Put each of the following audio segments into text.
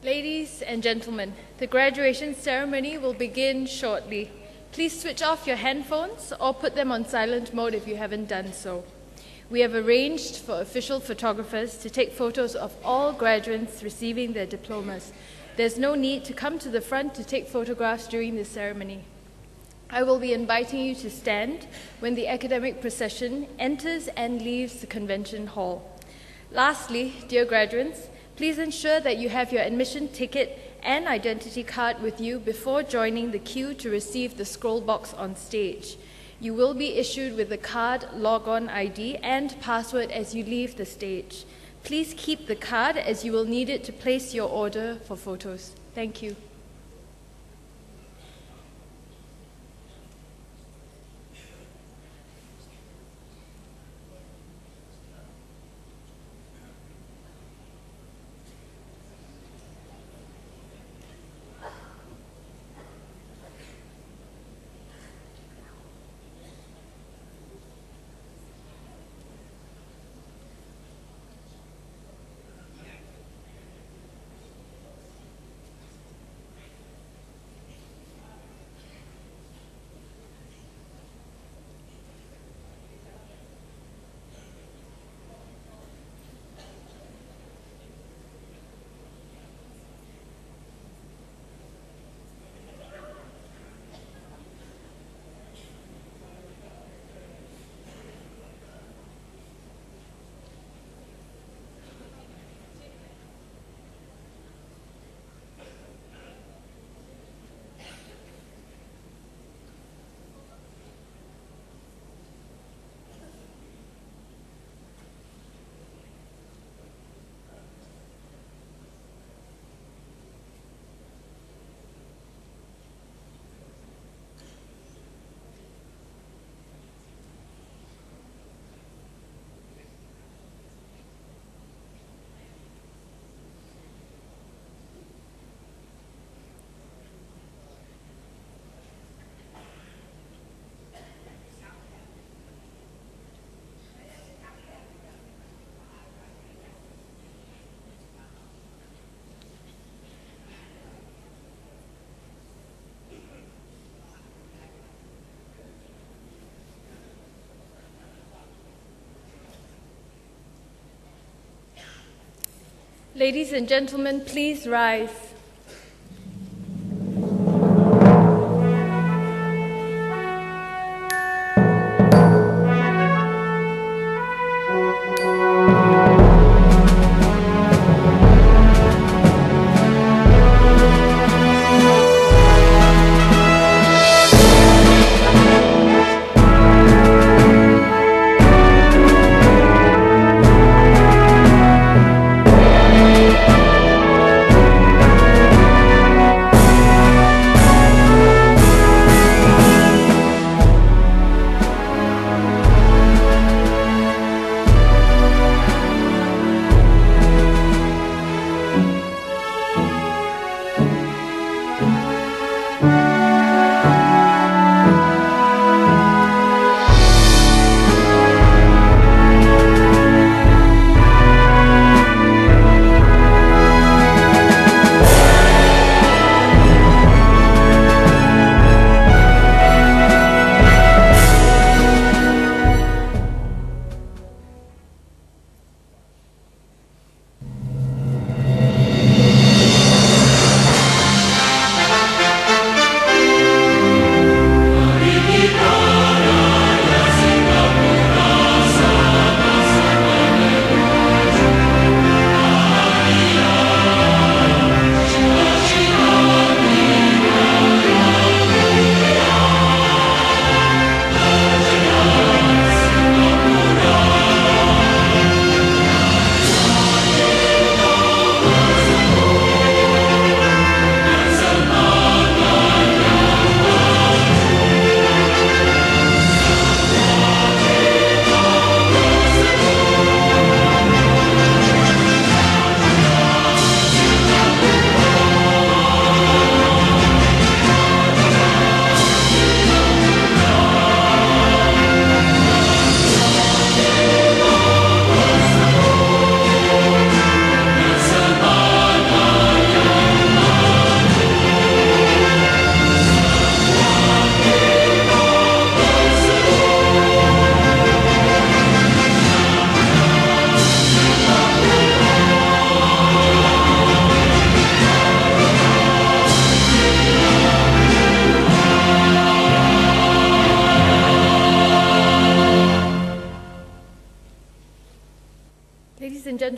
Ladies and gentlemen, the graduation ceremony will begin shortly. Please switch off your handphones or put them on silent mode if you haven't done so. We have arranged for official photographers to take photos of all graduates receiving their diplomas. There's no need to come to the front to take photographs during the ceremony. I will be inviting you to stand when the academic procession enters and leaves the convention hall. Lastly, dear graduates, please ensure that you have your admission ticket and identity card with you before joining the queue to receive the scroll box on stage. You will be issued with the card, log-on ID, and password as you leave the stage. Please keep the card as you will need it to place your order for photos. Thank you. Ladies and gentlemen, please rise.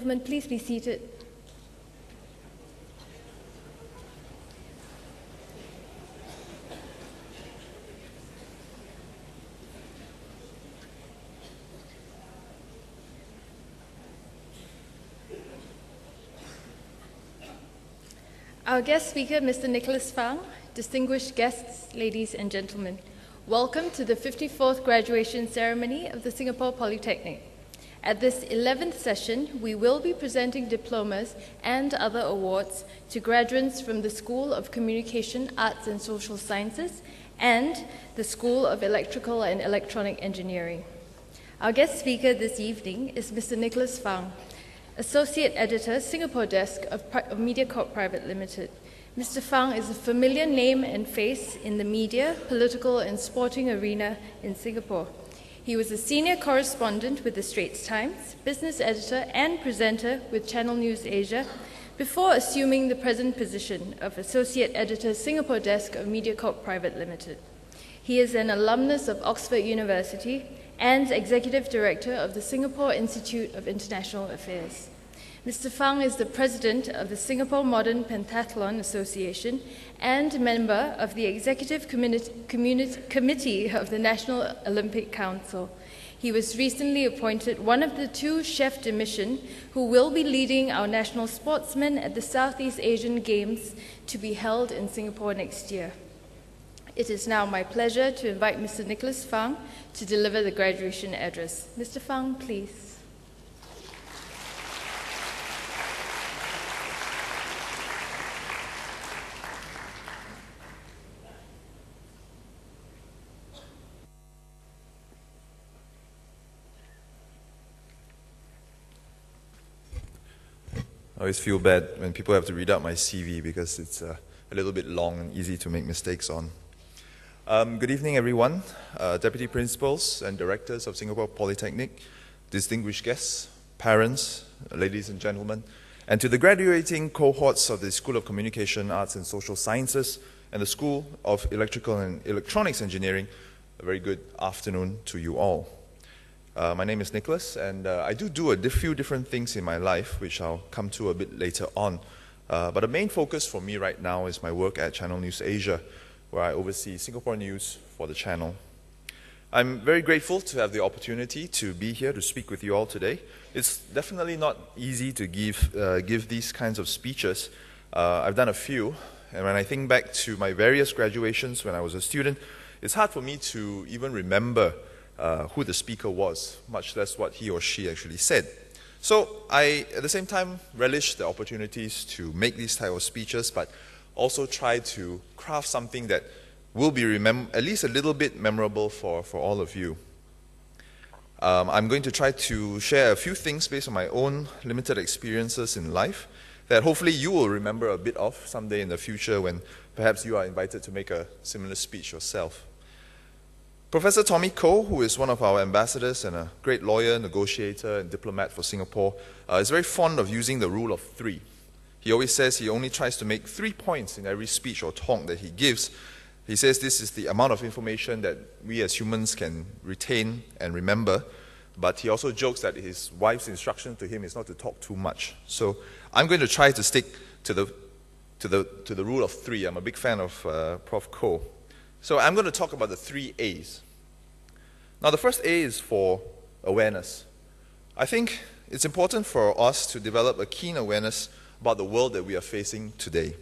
gentlemen, please be seated. Our guest speaker, Mr. Nicholas Fang, distinguished guests, ladies and gentlemen, welcome to the 54th graduation ceremony of the Singapore Polytechnic. At this 11th session, we will be presenting diplomas and other awards to graduates from the School of Communication, Arts and Social Sciences and the School of Electrical and Electronic Engineering. Our guest speaker this evening is Mr. Nicholas Fang, Associate Editor, Singapore Desk of MediaCorp Private Limited. Mr. Fang is a familiar name and face in the media, political and sporting arena in Singapore. He was a senior correspondent with the Straits Times, business editor and presenter with Channel News Asia, before assuming the present position of Associate Editor, Singapore Desk of MediaCorp Private Limited. He is an alumnus of Oxford University and Executive Director of the Singapore Institute of International Affairs. Mr. Fang is the President of the Singapore Modern Pentathlon Association and member of the Executive Committee of the National Olympic Council. He was recently appointed one of the 2 chefs de mission who will be leading our national sportsmen at the Southeast Asian Games to be held in Singapore next year. It is now my pleasure to invite Mr. Nicholas Fang to deliver the graduation address. Mr. Fang, please. I always feel bad when people have to read out my CV because it's a little bit long and easy to make mistakes on. Good evening, everyone, Deputy Principals and Directors of Singapore Polytechnic, distinguished guests, parents, ladies and gentlemen, and to the graduating cohorts of the School of Communication, Arts and Social Sciences and the School of Electrical and Electronics Engineering, a very good afternoon to you all. My name is Nicholas, and I do a few different things in my life, which I'll come to a bit later on. But the main focus for me right now is my work at Channel News Asia, where I oversee Singapore news for the channel. I'm very grateful to have the opportunity to be here to speak with you all today. It's definitely not easy to give these kinds of speeches. I've done a few, and when I think back to my various graduations when I was a student, it's hard for me to even remember who the speaker was, much less what he or she actually said. So I, at the same time, relish the opportunities to make these type of speeches, but also try to craft something that will be at least a little bit memorable for all of you. I'm going to try to share a few things based on my own limited experiences in life that hopefully you will remember a bit of someday in the future when perhaps you are invited to make a similar speech yourself. Professor Tommy Koh, who is one of our ambassadors and a great lawyer, negotiator, and diplomat for Singapore, is very fond of using the rule of 3. He always says he only tries to make 3 points in every speech or talk that he gives. He says this is the amount of information that we as humans can retain and remember, but he also jokes that his wife's instruction to him is not to talk too much. So I'm going to try to stick to the rule of 3. I'm a big fan of Prof. Koh. So I'm going to talk about the 3 A's. Now, the first A is for awareness. I think it's important for us to develop a keen awareness about the world that we are facing today.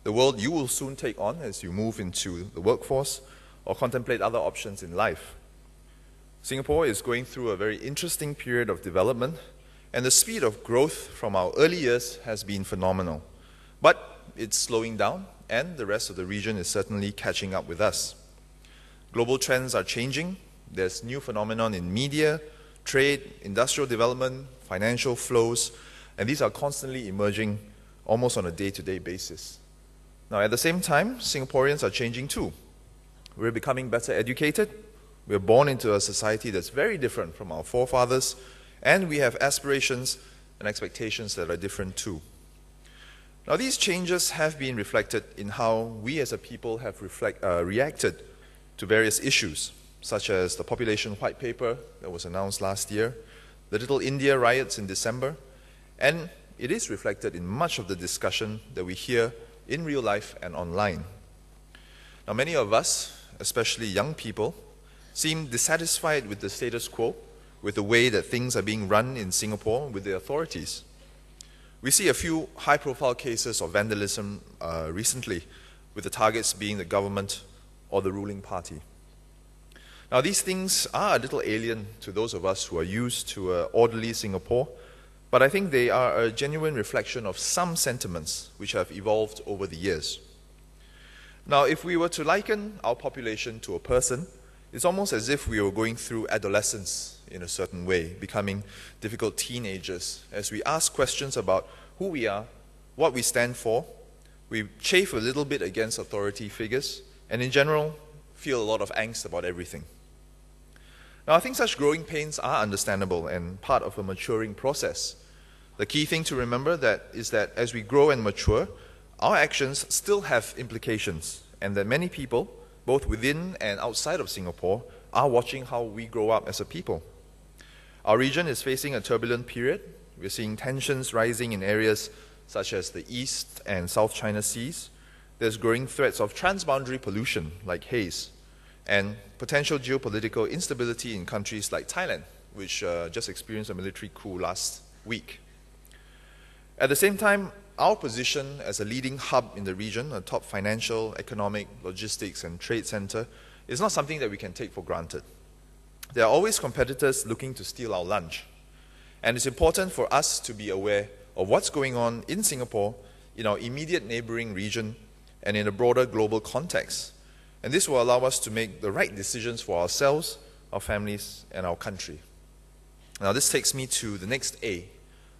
The world you will soon take on as you move into the workforce or contemplate other options in life. Singapore is going through a very interesting period of development, and the speed of growth from our early years has been phenomenal. But it's slowing down, and the rest of the region is certainly catching up with us. Global trends are changing. There's new phenomenon in media, trade, industrial development, financial flows, and these are constantly emerging almost on a day-to-day basis. Now, at the same time, Singaporeans are changing too. We're becoming better educated. We're born into a society that's very different from our forefathers, and we have aspirations and expectations that are different too. Now, these changes have been reflected in how we as a people have reacted to various issues, such as the population white paper that was announced last year, the Little India riots in December, And it is reflected in much of the discussion that we hear in real life and online. Now, many of us, especially young people, seem dissatisfied with the status quo, with the way that things are being run in Singapore with the authorities. We see a few high-profile cases of vandalism recently, with the targets being the government or the ruling party. Now, these things are a little alien to those of us who are used to an orderly Singapore, but I think they are a genuine reflection of some sentiments which have evolved over the years. Now, if we were to liken our population to a person, it's almost as if we were going through adolescence in a certain way, becoming difficult teenagers, as we ask questions about who we are, what we stand for, we chafe a little bit against authority figures, and in general, feel a lot of angst about everything. Now, I think such growing pains are understandable and part of a maturing process. The key thing to remember is that as we grow and mature, our actions still have implications, and that many people, both within and outside of Singapore, are watching how we grow up as a people. Our region is facing a turbulent period. We're seeing tensions rising in areas such as the East and South China Seas. There's growing threats of transboundary pollution like haze, and potential geopolitical instability in countries like Thailand, which just experienced a military coup last week. At the same time, our position as a leading hub in the region, a top financial, economic, logistics, and trade center, is not something that we can take for granted. There are always competitors looking to steal our lunch. And it's important for us to be aware of what's going on in Singapore, in our immediate neighboring region, and in a broader global context. And this will allow us to make the right decisions for ourselves, our families, and our country. Now, this takes me to the next A,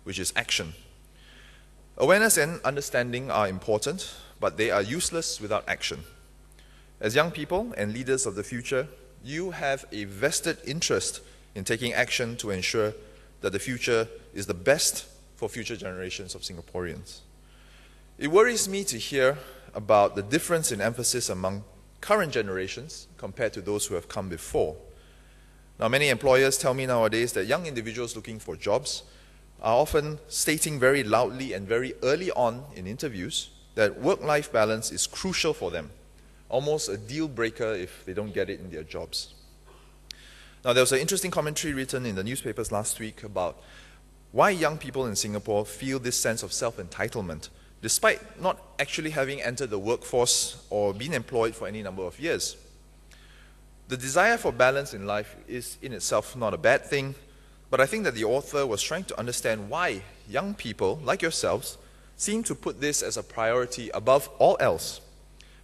which is action. Awareness and understanding are important, but they are useless without action. As young people and leaders of the future, you have a vested interest in taking action to ensure that the future is the best for future generations of Singaporeans. It worries me to hear about the difference in emphasis among current generations compared to those who have come before. Now, many employers tell me nowadays that young individuals looking for jobs are often stating very loudly and very early on in interviews that work-life balance is crucial for them, almost a deal breaker if they don't get it in their jobs. Now, there was an interesting commentary written in the newspapers last week about why young people in Singapore feel this sense of self-entitlement, despite not actually having entered the workforce or been employed for any number of years. The desire for balance in life is in itself not a bad thing, but I think that the author was trying to understand why young people, like yourselves, seem to put this as a priority above all else,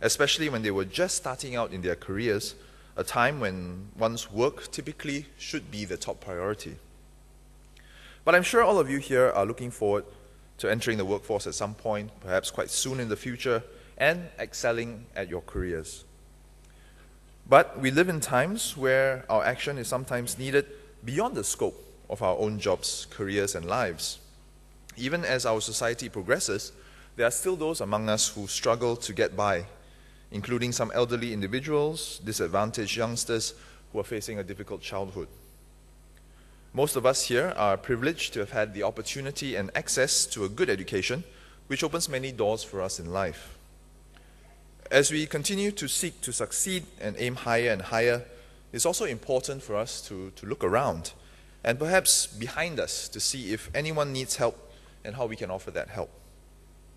especially when they were just starting out in their careers, a time when one's work typically should be the top priority. But I'm sure all of you here are looking forward to entering the workforce at some point, perhaps quite soon in the future, and excelling at your careers. But we live in times where our action is sometimes needed beyond the scope of our own jobs, careers, and lives. Even as our society progresses, there are still those among us who struggle to get by, including some elderly individuals, disadvantaged youngsters who are facing a difficult childhood. Most of us here are privileged to have had the opportunity and access to a good education, which opens many doors for us in life. As we continue to seek to succeed and aim higher and higher, it's also important for us to look around and perhaps behind us to see if anyone needs help and how we can offer that help.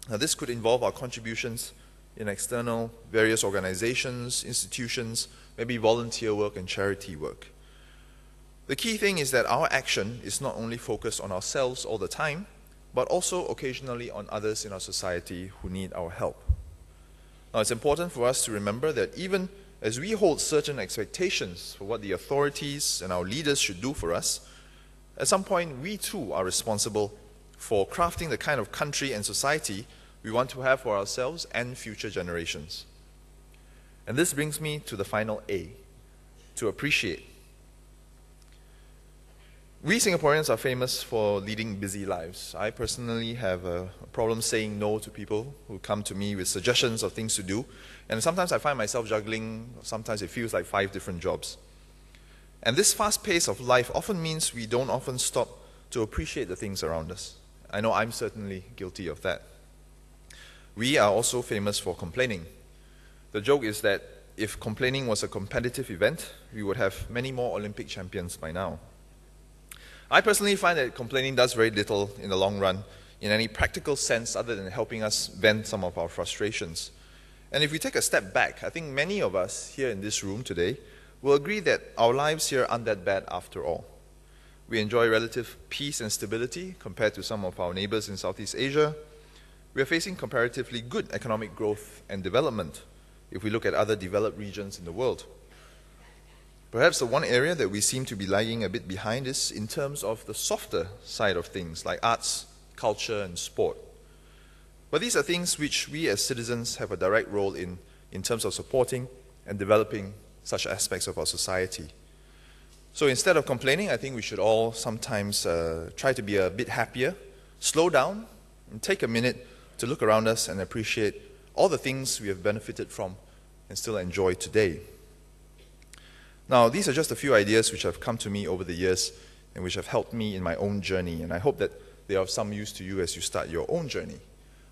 Now, this could involve our contributions in external various organizations, institutions, maybe volunteer work and charity work. The key thing is that our action is not only focused on ourselves all the time, but also occasionally on others in our society who need our help. Now, it's important for us to remember that even as we hold certain expectations for what the authorities and our leaders should do for us, at some point we too are responsible for crafting the kind of country and society we want to have for ourselves and future generations. And this brings me to the final A, to appreciate. We Singaporeans are famous for leading busy lives. I personally have a problem saying no to people who come to me with suggestions of things to do, and sometimes I find myself juggling, sometimes it feels like 5 different jobs. And this fast pace of life often means we don't often stop to appreciate the things around us. I know I'm certainly guilty of that. We are also famous for complaining. The joke is that if complaining was a competitive event, we would have many more Olympic champions by now. I personally find that complaining does very little in the long run in any practical sense other than helping us vent some of our frustrations. And if we take a step back, I think many of us here in this room today will agree that our lives here aren't that bad after all. We enjoy relative peace and stability compared to some of our neighbors in Southeast Asia. We are facing comparatively good economic growth and development if we look at other developed regions in the world. Perhaps the one area that we seem to be lagging a bit behind is in terms of the softer side of things like arts, culture, and sport. But these are things which we as citizens have a direct role in terms of supporting and developing such aspects of our society. So instead of complaining, I think we should all sometimes try to be a bit happier, slow down, and take a minute to look around us and appreciate all the things we have benefited from and still enjoy today. Now, these are just a few ideas which have come to me over the years and which have helped me in my own journey, and I hope that they are of some use to you as you start your own journey.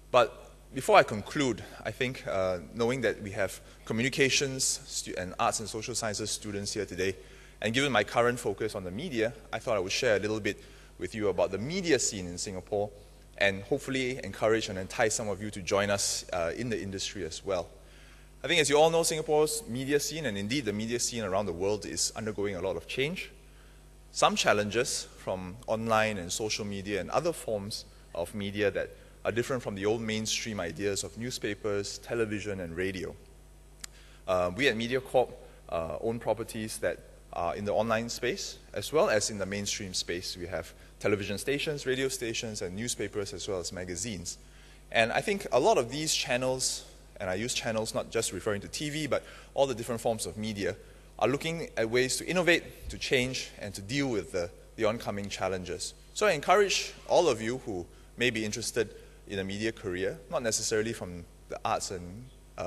But before I conclude, I think knowing that we have communications and arts and social sciences students here today, and given my current focus on the media, I thought I would share a little bit with you about the media scene in Singapore and hopefully encourage and entice some of you to join us in the industry as well. I think as you all know, Singapore's media scene, and indeed the media scene around the world, is undergoing a lot of change. Some challenges from online and social media and other forms of media that are different from the old mainstream ideas of newspapers, television, and radio. We at MediaCorp own properties that are in the online space as well as in the mainstream space. We have television stations, radio stations, and newspapers as well as magazines. And I think a lot of these channels, and I use channels not just referring to TV, but all the different forms of media, are looking at ways to innovate, to change, and to deal with the oncoming challenges. So I encourage all of you who may be interested in a media career, not necessarily from the arts and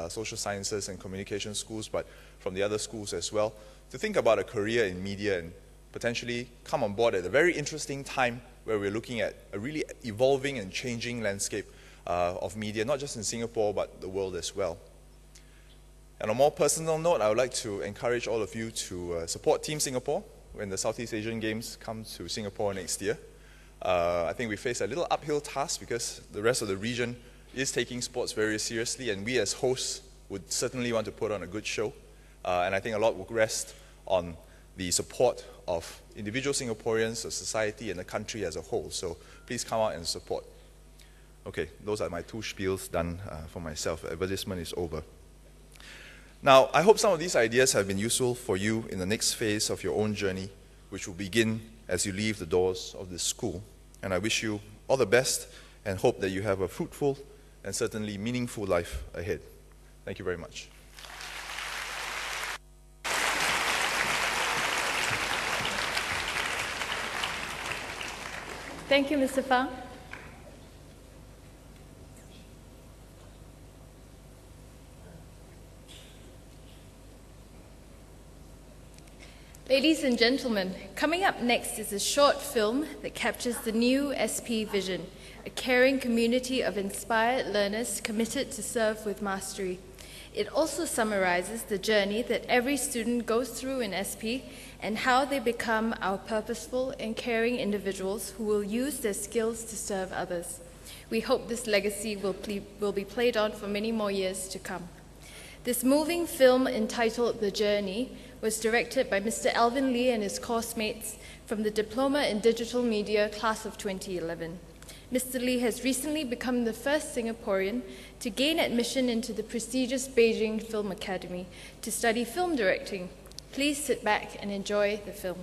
social sciences and communication schools, but from the other schools as well, to think about a career in media and potentially come on board at a very interesting time where we're looking at a really evolving and changing landscape of media, not just in Singapore, but the world as well. And on a more personal note, I would like to encourage all of you to support Team Singapore when the Southeast Asian Games come to Singapore next year. I think we face a little uphill task because the rest of the region is taking sports very seriously, and we as hosts would certainly want to put on a good show. And I think a lot will rest on the support of individual Singaporeans, the society, and the country as a whole. So please come out and support. Okay, those are my two spiels done for myself. Advertisement is over. Now, I hope some of these ideas have been useful for you in the next phase of your own journey, which will begin as you leave the doors of this school. And I wish you all the best and hope that you have a fruitful and certainly meaningful life ahead. Thank you very much. Thank you, Mr. Fang. Ladies and gentlemen, coming up next is a short film that captures the new SP vision, a caring community of inspired learners committed to serve with mastery. It also summarizes the journey that every student goes through in SP and how they become our purposeful and caring individuals who will use their skills to serve others. We hope this legacy will be played on for many more years to come. This moving film entitled The Journey was directed by Mr. Alvin Lee and his course mates from the Diploma in Digital Media class of 2011. Mr. Lee has recently become the first Singaporean to gain admission into the prestigious Beijing Film Academy to study film directing. Please sit back and enjoy the film.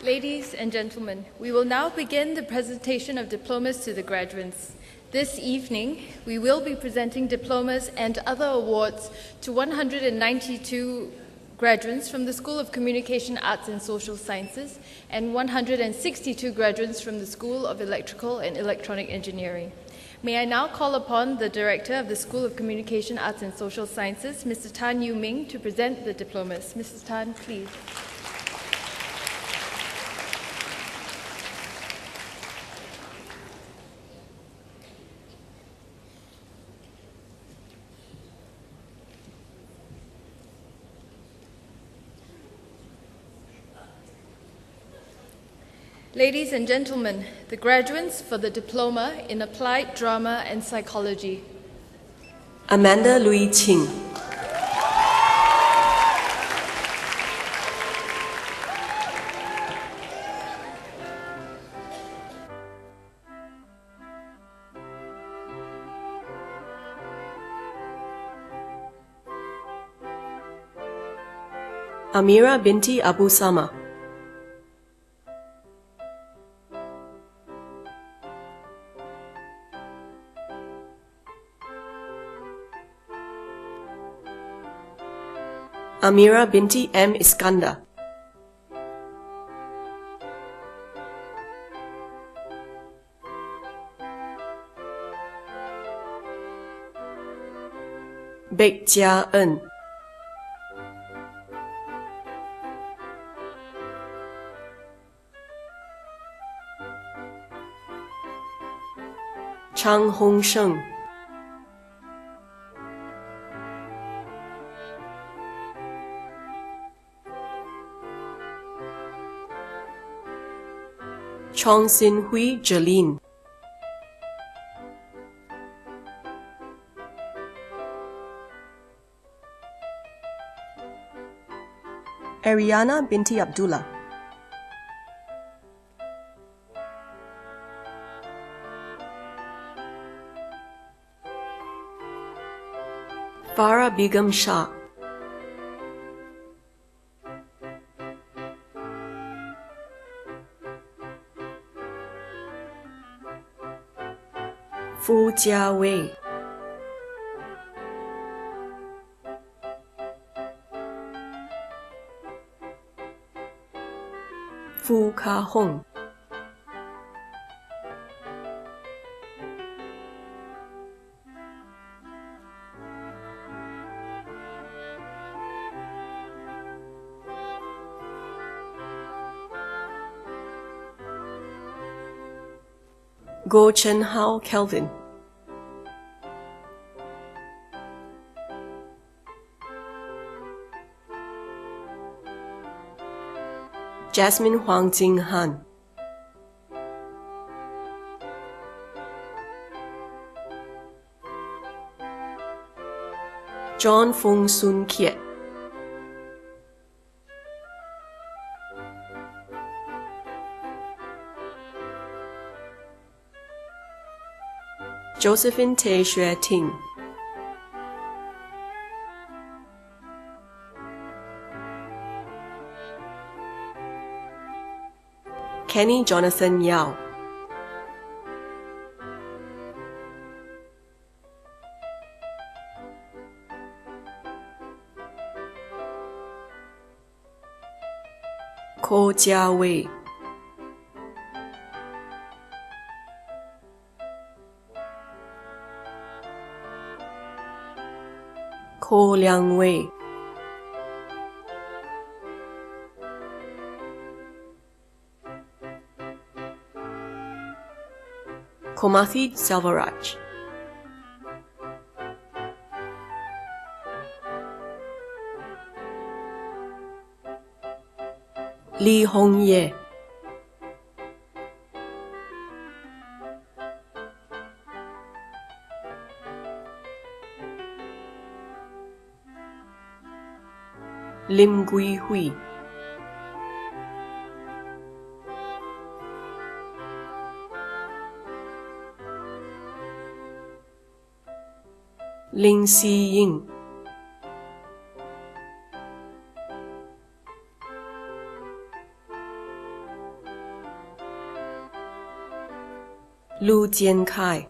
Ladies and gentlemen, we will now begin the presentation of diplomas to the graduates. This evening, we will be presenting diplomas and other awards to 192 graduates from the School of Communication Arts and Social Sciences and 162 graduates from the School of Electrical and Electronic Engineering. May I now call upon the Director of the School of Communication Arts and Social Sciences, Mr. Tan Yu Ming, to present the diplomas. Mrs. Tan, please. Ladies and gentlemen, the graduates for the Diploma in Applied Drama and Psychology. Amanda Louis Ching. Amira binti Abu Sama. Amira binti M. Iskandar. Baek Jia Eun. Chang Hong Sheng. Chong Sin Hui Jeline. Ariana binti Abdullah. Farah Begum Shah. Fu Jiawei. Fu Ka Hong. Go Chen Hao Kelvin. Jasmine Huang Jing Han. John Fung Sun Kiet. Josephine Tay Xue Ting. Kenny Jonathan Yao. Ko Jiawei. Ko Liang Wei. Komathi Selvaraj. Lee Hong Ye. Lim Gui Hui. Ling Si Ying. Lu Jian Kai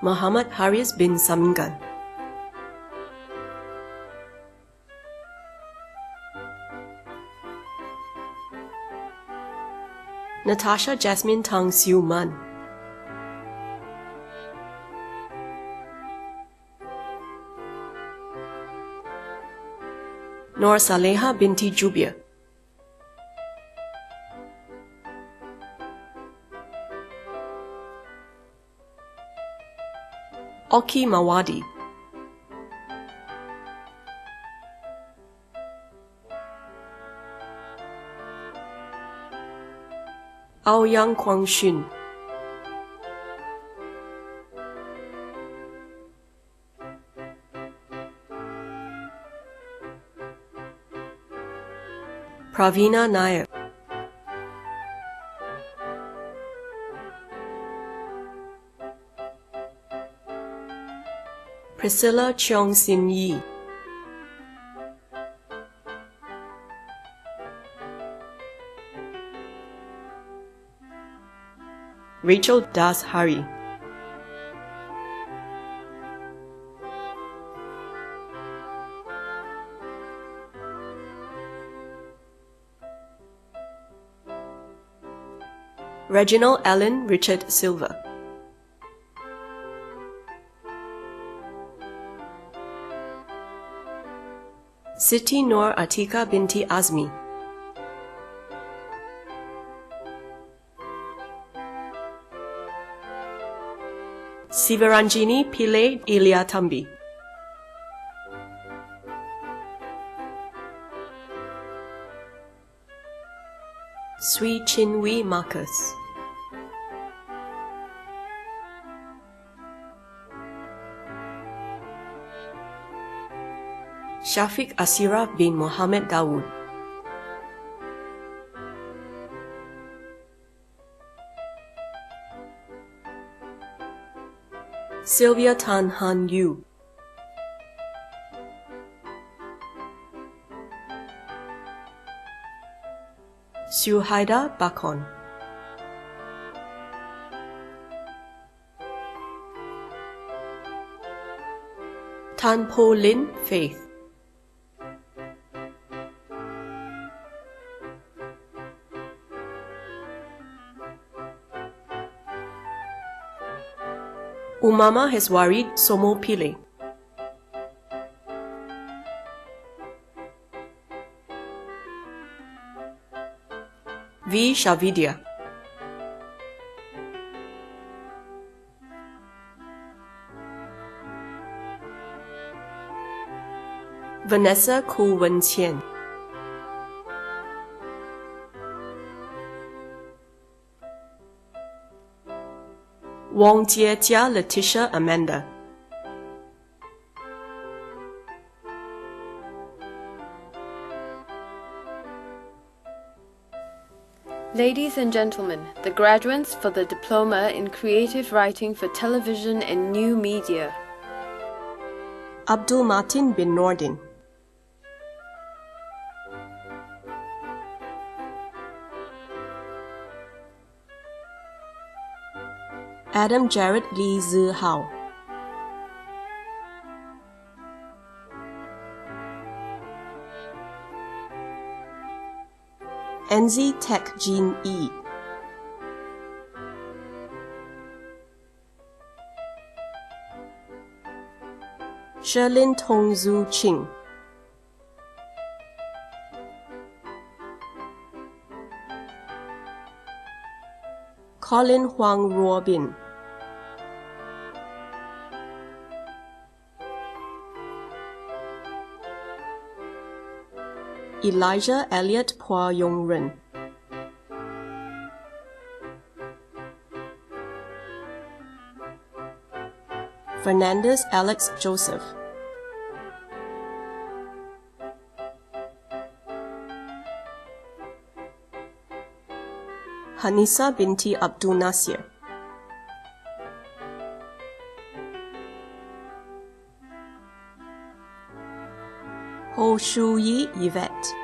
Muhammad Haris bin Samingan Natasha Jasmine Tang Siu Man Nur Saleha binti Jubia Oki Mawadi Aoyang Guangxun Pravina Nayak Priscilla Cheong Sin Yi Rachel Das Hari Reginald Allen Richard Silva Siti Nur Atika binti Azmi Sivaranjini Pillai Iliatambi Sui Chinwi Marcus Shafiq Asira bin Mohammed Dawood Sylvia Tan Han Yu Suhaida Bakon Tan Po Lin Faith Umama Heswari Somo Pile V. Shavidya Vanessa Ku Wen Qian Wong Jie Jia Letitia Amanda Ladies and gentlemen, the graduates for the Diploma in Creative Writing for Television and New Media. Abdul Martin bin Nordin Adam Jared Lee Zi Hao Enzi Tech Jin Yi Sherlin Tong Zhu Ching Colin Huang Ruobin Elijah Elliot Phua Yong Ren Fernandez Alex Joseph Hanisa binti Abdul Nasir Ho Shu Yi Yvette,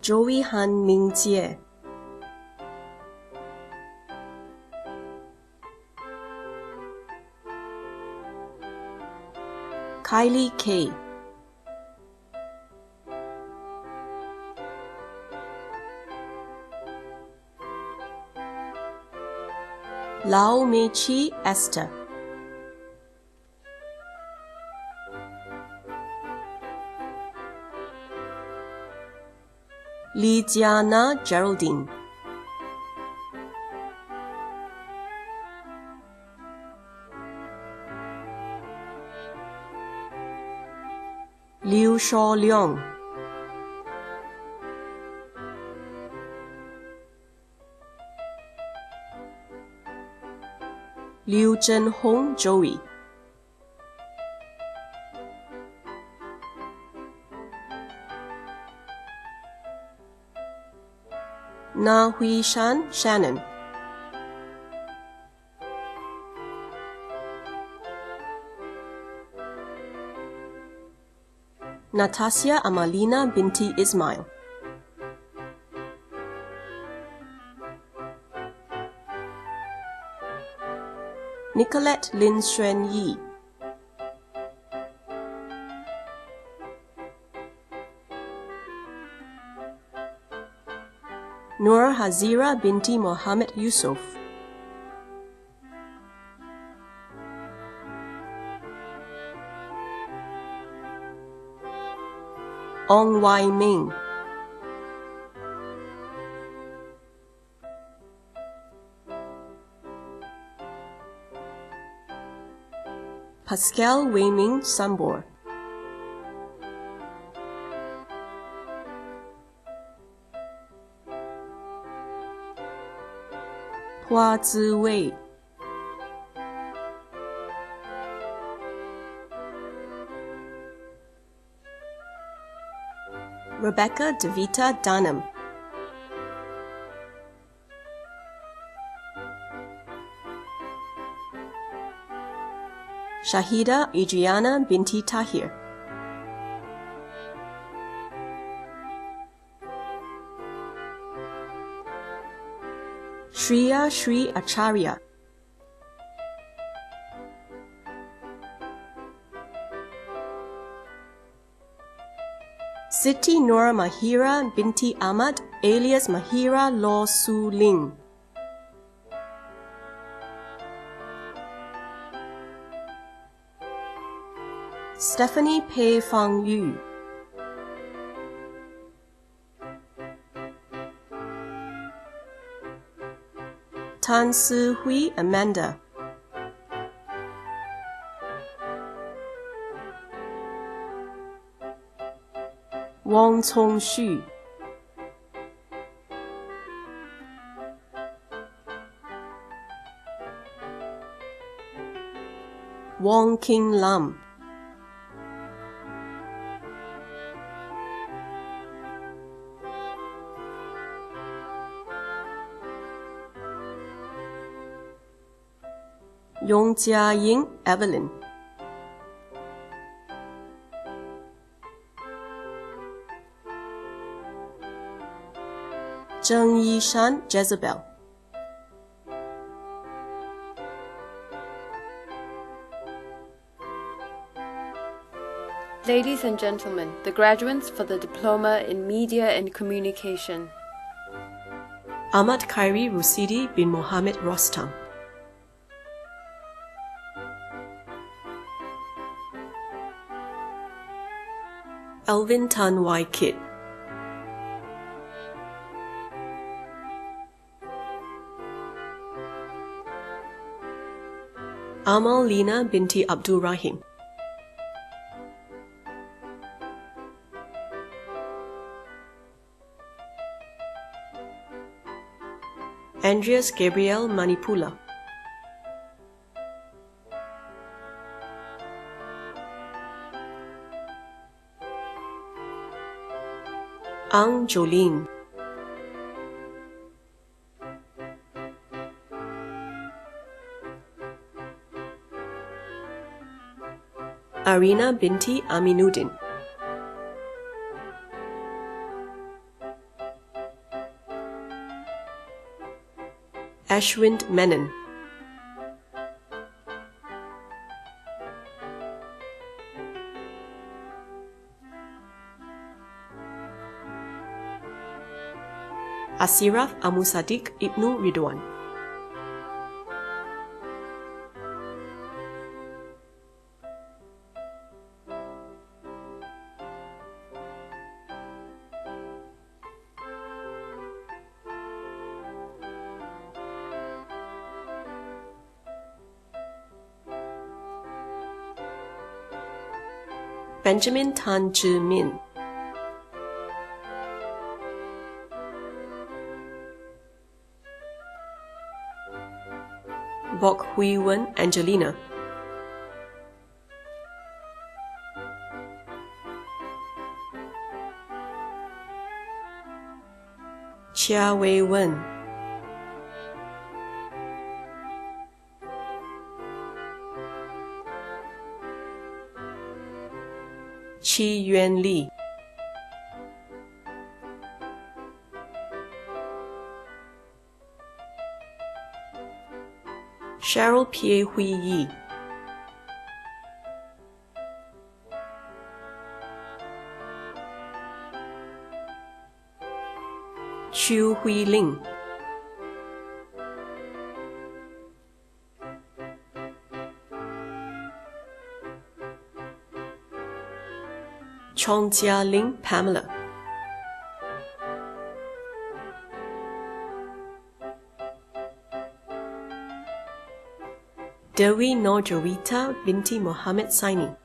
Joey Han Ming Jie, Kylie K, Lao Mei Chi Esther, Li Jiana Geraldine, Liu Shaw Leong, Liu Zhenhong Joey, Na Hui Shan Shannon, Natasha Amalina binti Ismail, Nicolette Lin Xuan Yi, Nur Hazira binti Mohammed Yusuf, Ong Wai Ming, Pascal Wei Ming Sambor, Hua Zi Wei, Rebecca Devita Dunham, Shahida Adriana binti Tahir, Shriya Shri Acharya, Siti Nora Mahira binti Ahmad alias Mahira Law Su Ling, Stephanie Pei Fang Yu, Tan Si Hui Amanda, Wang Cong Xu, Wong King Lam, Yong Jia Ying Evelyn, Zheng Yishan Jezebel, Ladies and gentlemen, the graduates for the Diploma in Media and Communication. Ahmad Khairi Rusidi bin Mohammed Rostam, Alvin Tan Wai Kit, Amal Lina binti Abdul Rahim, Andreas Gabriel Manipula, Ang Jolene, Arina binti Aminuddin, Ashwind Menon, Asiraf Amusadik Ibnu Ridwan, Benjamin Tan Zhi Min, Bok Hui Wen Angelina, Chia Wei Wen, Qi Yuan Li, Cheryl Pie Hui Yi, Chu Hui Ling, Chong Jia Ling Pamela, Dewi Nur Jawita binti Muhammad Saini,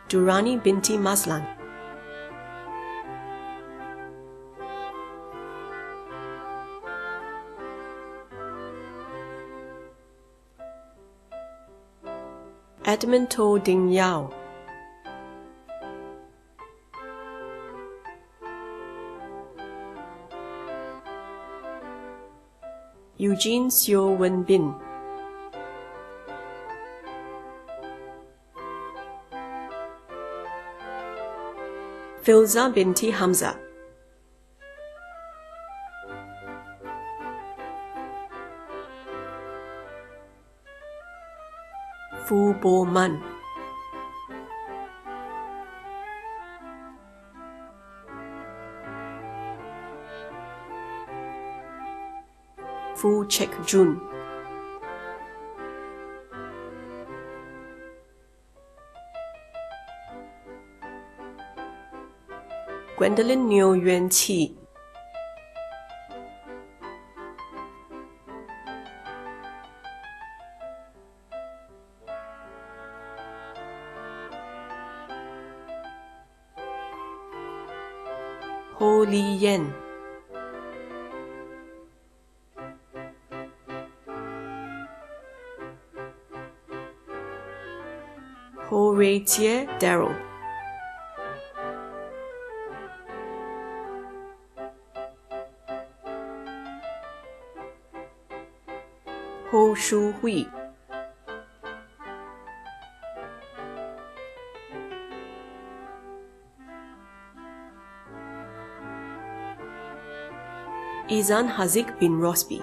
Durrani binti Maslan, Edmund To Ding Yao, Eugene Seo Wen Bin, Filza binti Hamza, Fu Bo Man, Fu Chek Jun, Gwendolyn Neo Yuan Qi, Ho Li Yen, Ho Rei Jie Daryl, Ho Shu Hui, Izan Hazik bin Rosby,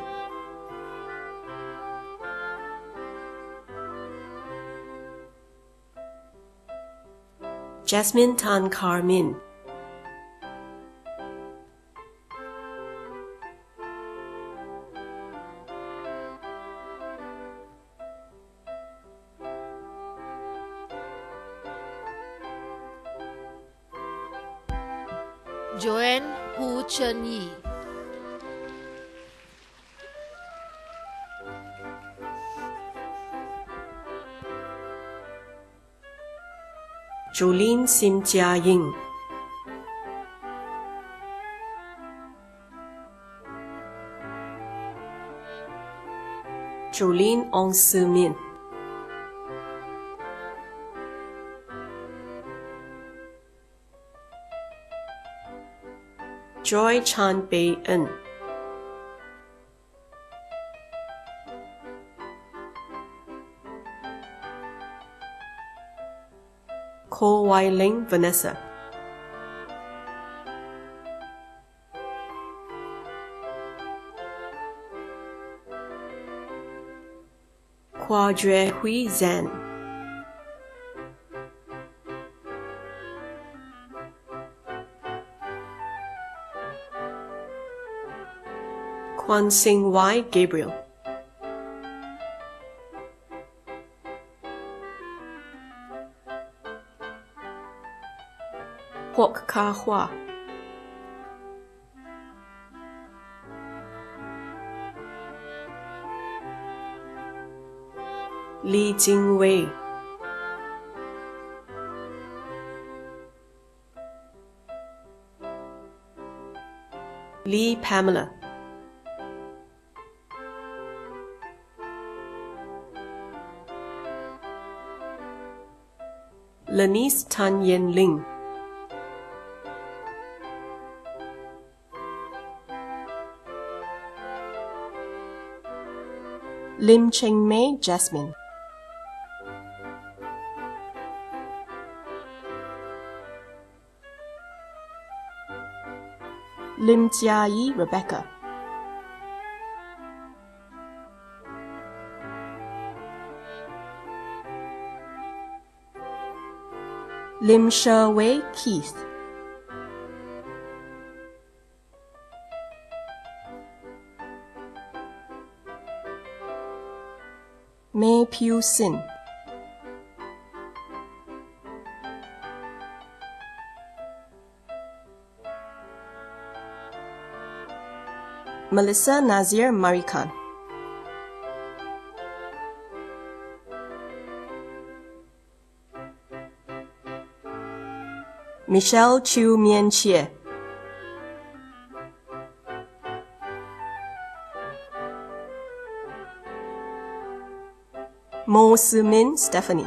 Jasmine Tan Carmin, Joanne Hu Chen Yi, Jolene Sim Jia Ying, Jolene Ong Si Min, Joy Chan Bei En, Ko Wai Ling Vanessa. Kwa Jue Hui Zan. Kwan Sing Wai Gabriel. Kwok Ka Hua. Li Jing Wei. Lee Pamela. Lenice Tan Yen Ling. Lim Cheng Mei Jasmine. Lim Jia Yi Rebecca. Lim Sherway Keith. Mei Piu Sin. Melissa Nazir Marikan. Michelle Chu Mien Chie. Mo Sumin Stephanie.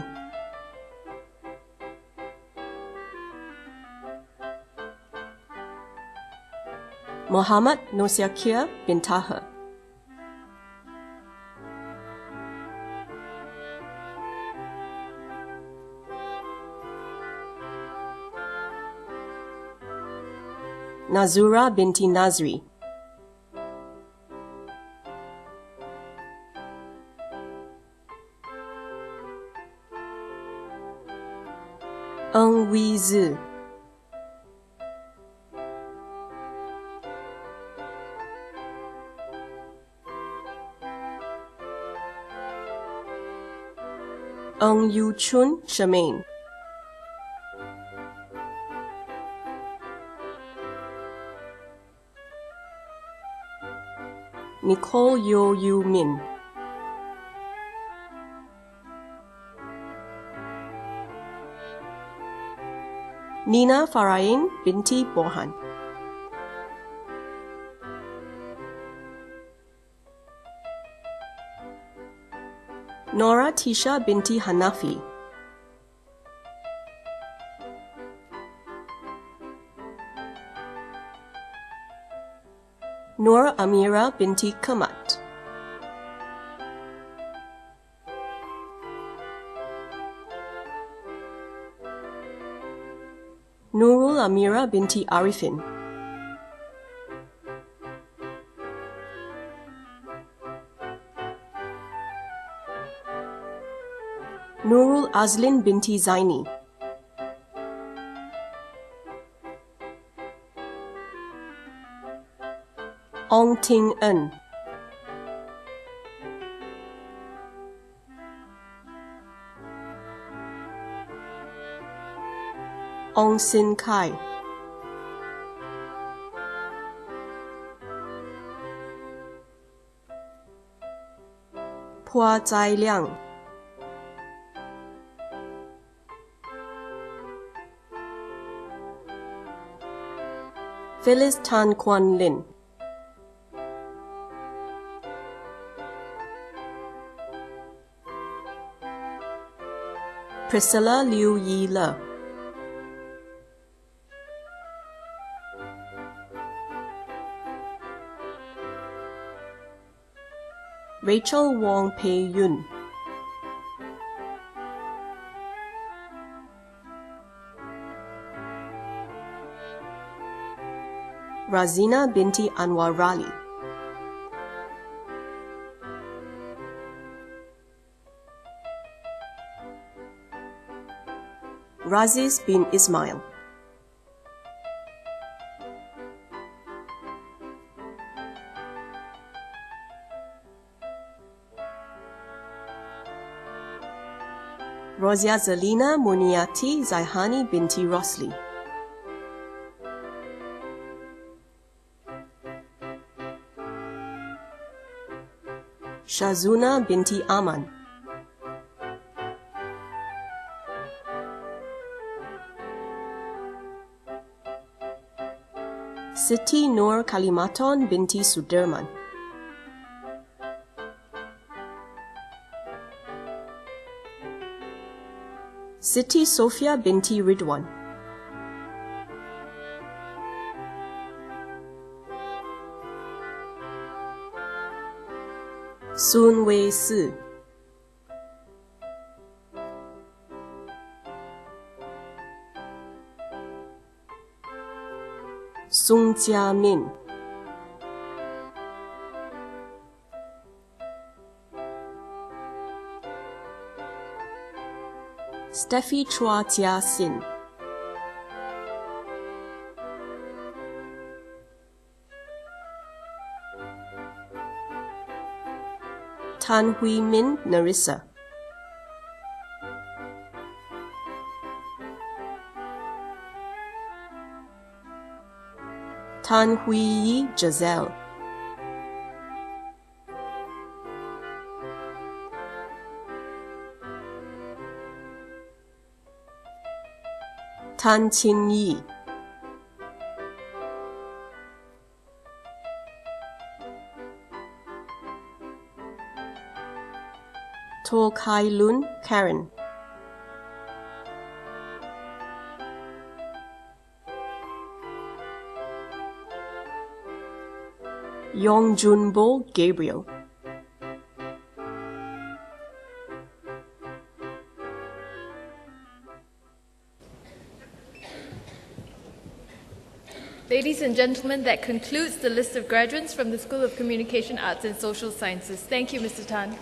Mohammad Nosiakir bin Taher. Nazura binti Nazri. Ng Wei Zi. Ng Yu Chun Charmaine. Nicole Yo Yu Min. Nina Farain binti Borhan. Nora Tisha binti Hanafi. Nur Amira binti Kamat. Nurul Amira binti Arifin. Nurul Azlin binti Zaini. Ong Ting En. Ong Sin Kai. Pua Zai Liang. Phyllis Tan Quan Lin. Priscilla Liu Yi Le. Rachel Wong Pei Yun. Razina binti Anwar Rali, Raziz bin Ismail, Rozia Zalina Muniati Zaihani binti Rosli, Shazuna binti Aman, Siti Nur Kalimaton binti Sudirman, Siti Sofia binti Ridwan, Sun Wei Si, Sung Jia Min, Steffi Chua Jia Sin, Tan Hui Min Narissa, Tan Hui Yi Giselle, Tan Chin Yi, To Kai Lun Karen, Yong Junbo Gabriel, Ladies and gentlemen, that concludes the list of graduates from the School of Communication Arts and Social Sciences. Thank you, Mr. Tan.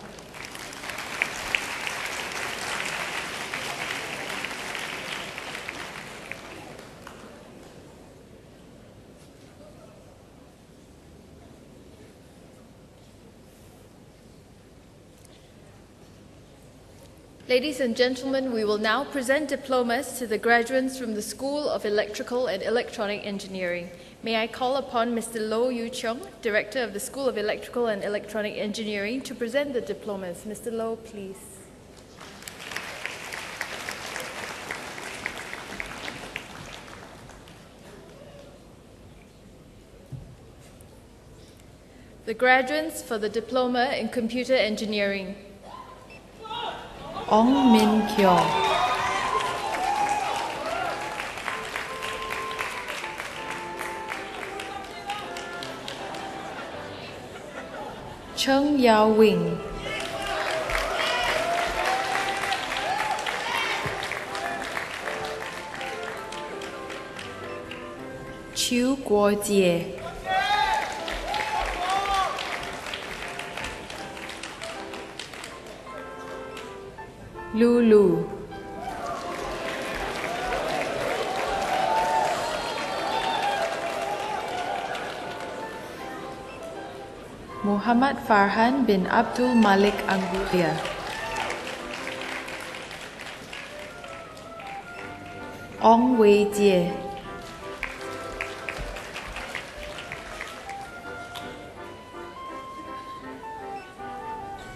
Ladies and gentlemen, we will now present diplomas to the graduates from the School of Electrical and Electronic Engineering. May I call upon Mr. Loh Yu Cheong, Director of the School of Electrical and Electronic Engineering, to present the diplomas. Mr. Loh, please. The graduates for the Diploma in Computer Engineering. Ong Min Kyong, Cheng Yao Wing, Chiu Guo Jie, Lulu, Muhammad Farhan bin Abdul Malik Anggulia, Ong Wei Jie,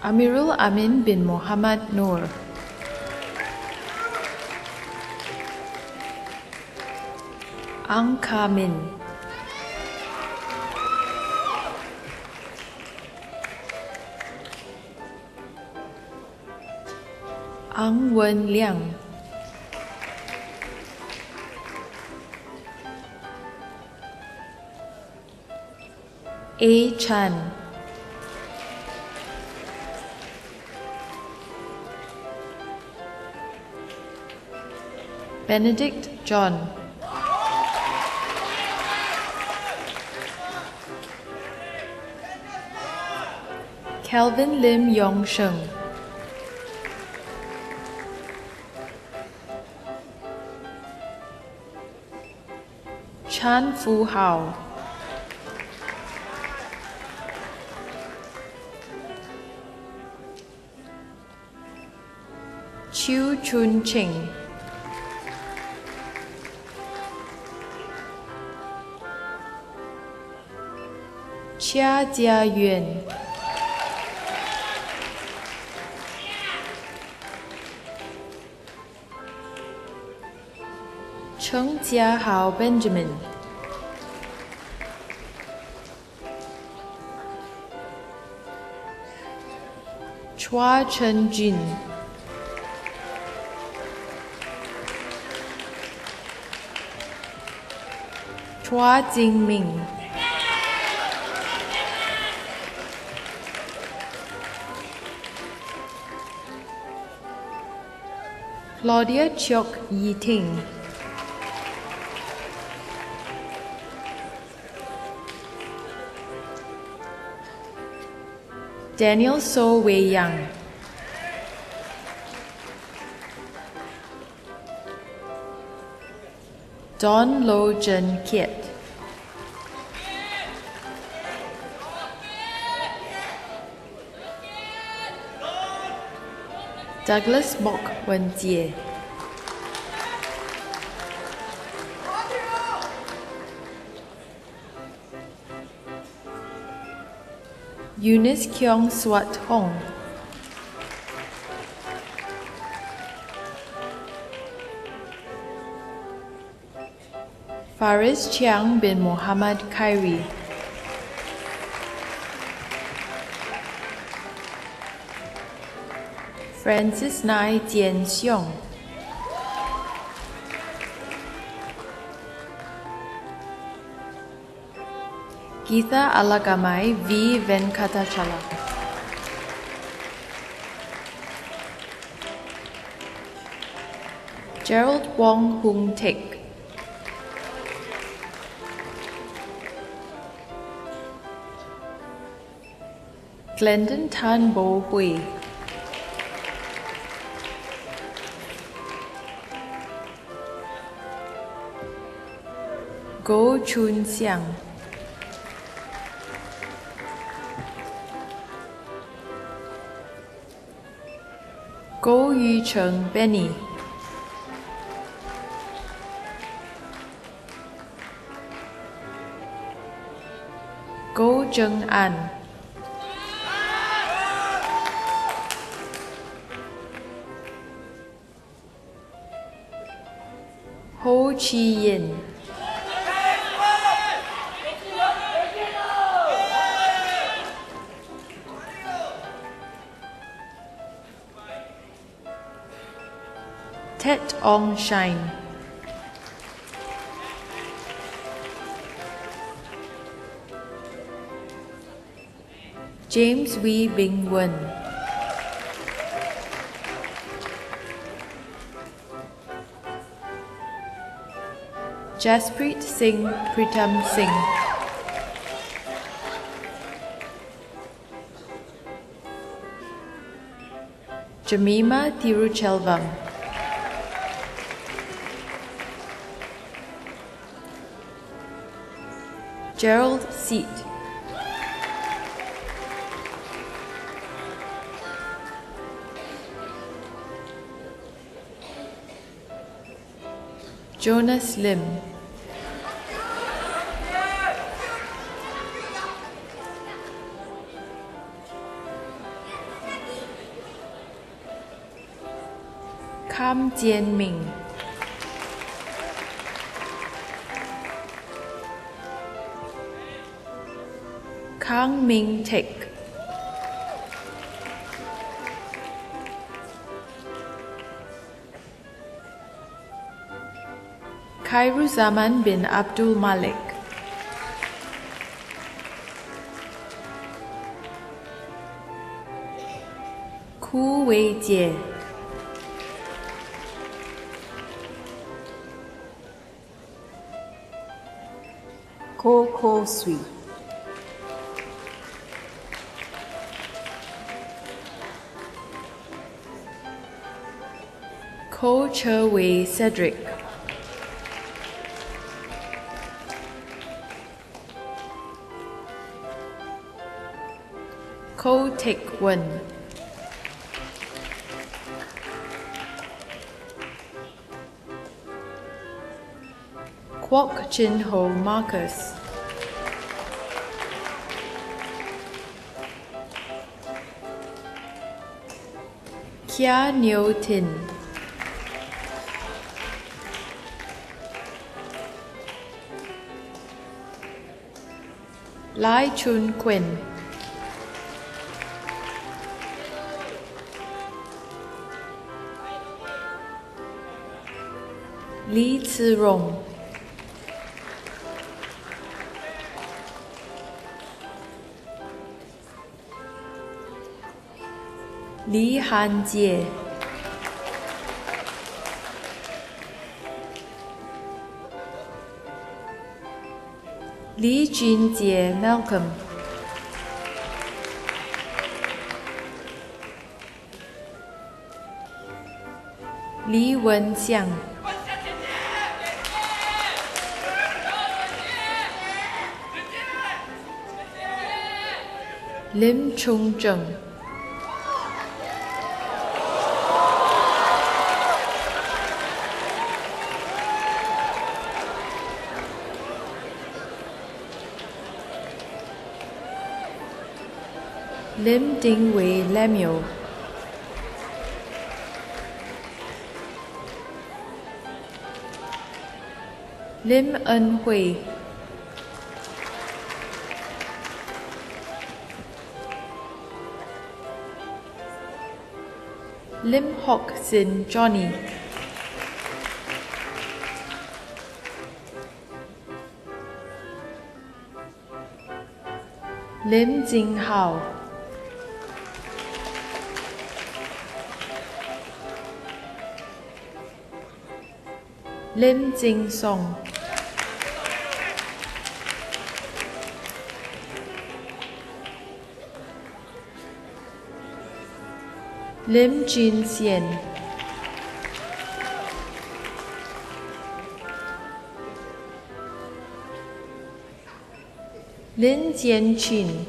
Amirul Amin bin Muhammad Noor, Ang Kamin, Ang Wen Liang, A Chan, Benedict John, Kelvin Lim Yong Sheng, Chan Fu Hao, Chiu Chun Ching, Chia Jia Yuan, Cheng Jia Hao Benjamin, Chua Chen Jin, Chua Jingming, Claudia Chok Yi Ting, Daniel So Wei Yang, Don Lo Zhen Kiet, Douglas Mok Wen Jie, Eunice Kyong Swat Hong, Faris Chiang bin Muhammad Khairi, Francis Nai Tien Xiong, Geetha Alagamai V. Venkatachala, Gerald Wong Hung Tek, Glendon Tan Bo Hui, Go Chun Xiang, Go Yu Cheng Benny, Go Zheng An, Ho Chi Yin, Tet Ong Shine, James Wee Bing Wen, Jasprit Singh Pritam Singh, Jemima Tiruchelvam, Gerald Seat, Jonas Lim, Kam Jian Ming, Kang Ming Tek, Khairuzaman bin Abdul Malik, Ku Wei Jie, Ko Ko Sui, Ko Che Wei Cedric, Ko Teck Wen, Kwok Chin Ho Marcus, Kia Neo Tin, Lai Chun Quinn, Lee Tzu Rong, Li Han Jie, Li Junjie Malcolm, Li Wenxiang, Lim Chung Zheng, Lim Ding Wei Lemuel, Lim En Hui, Lim Hock Sin Johnny, Lim Jing Hao, Lim Jing Song, Lim Jin Xian, Lin Jian Chin,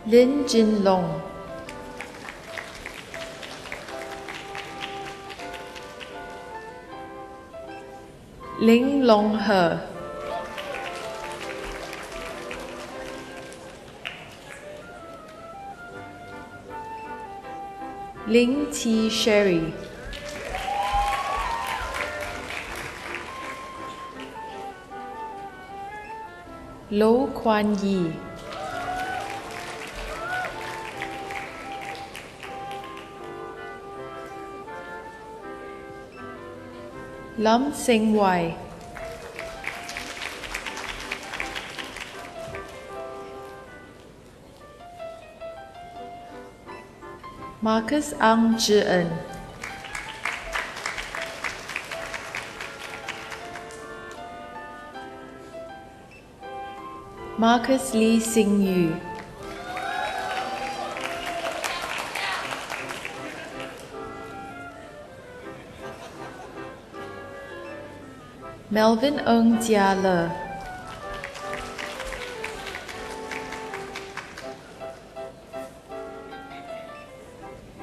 Lin Jin Long, Ling Long He, Ling T Sherry, Lo Kuan Yi, Lam Sing Wai, Marcus Ang Zhi En, Marcus Lee Sing Yu, Melvin Ng Jia Le,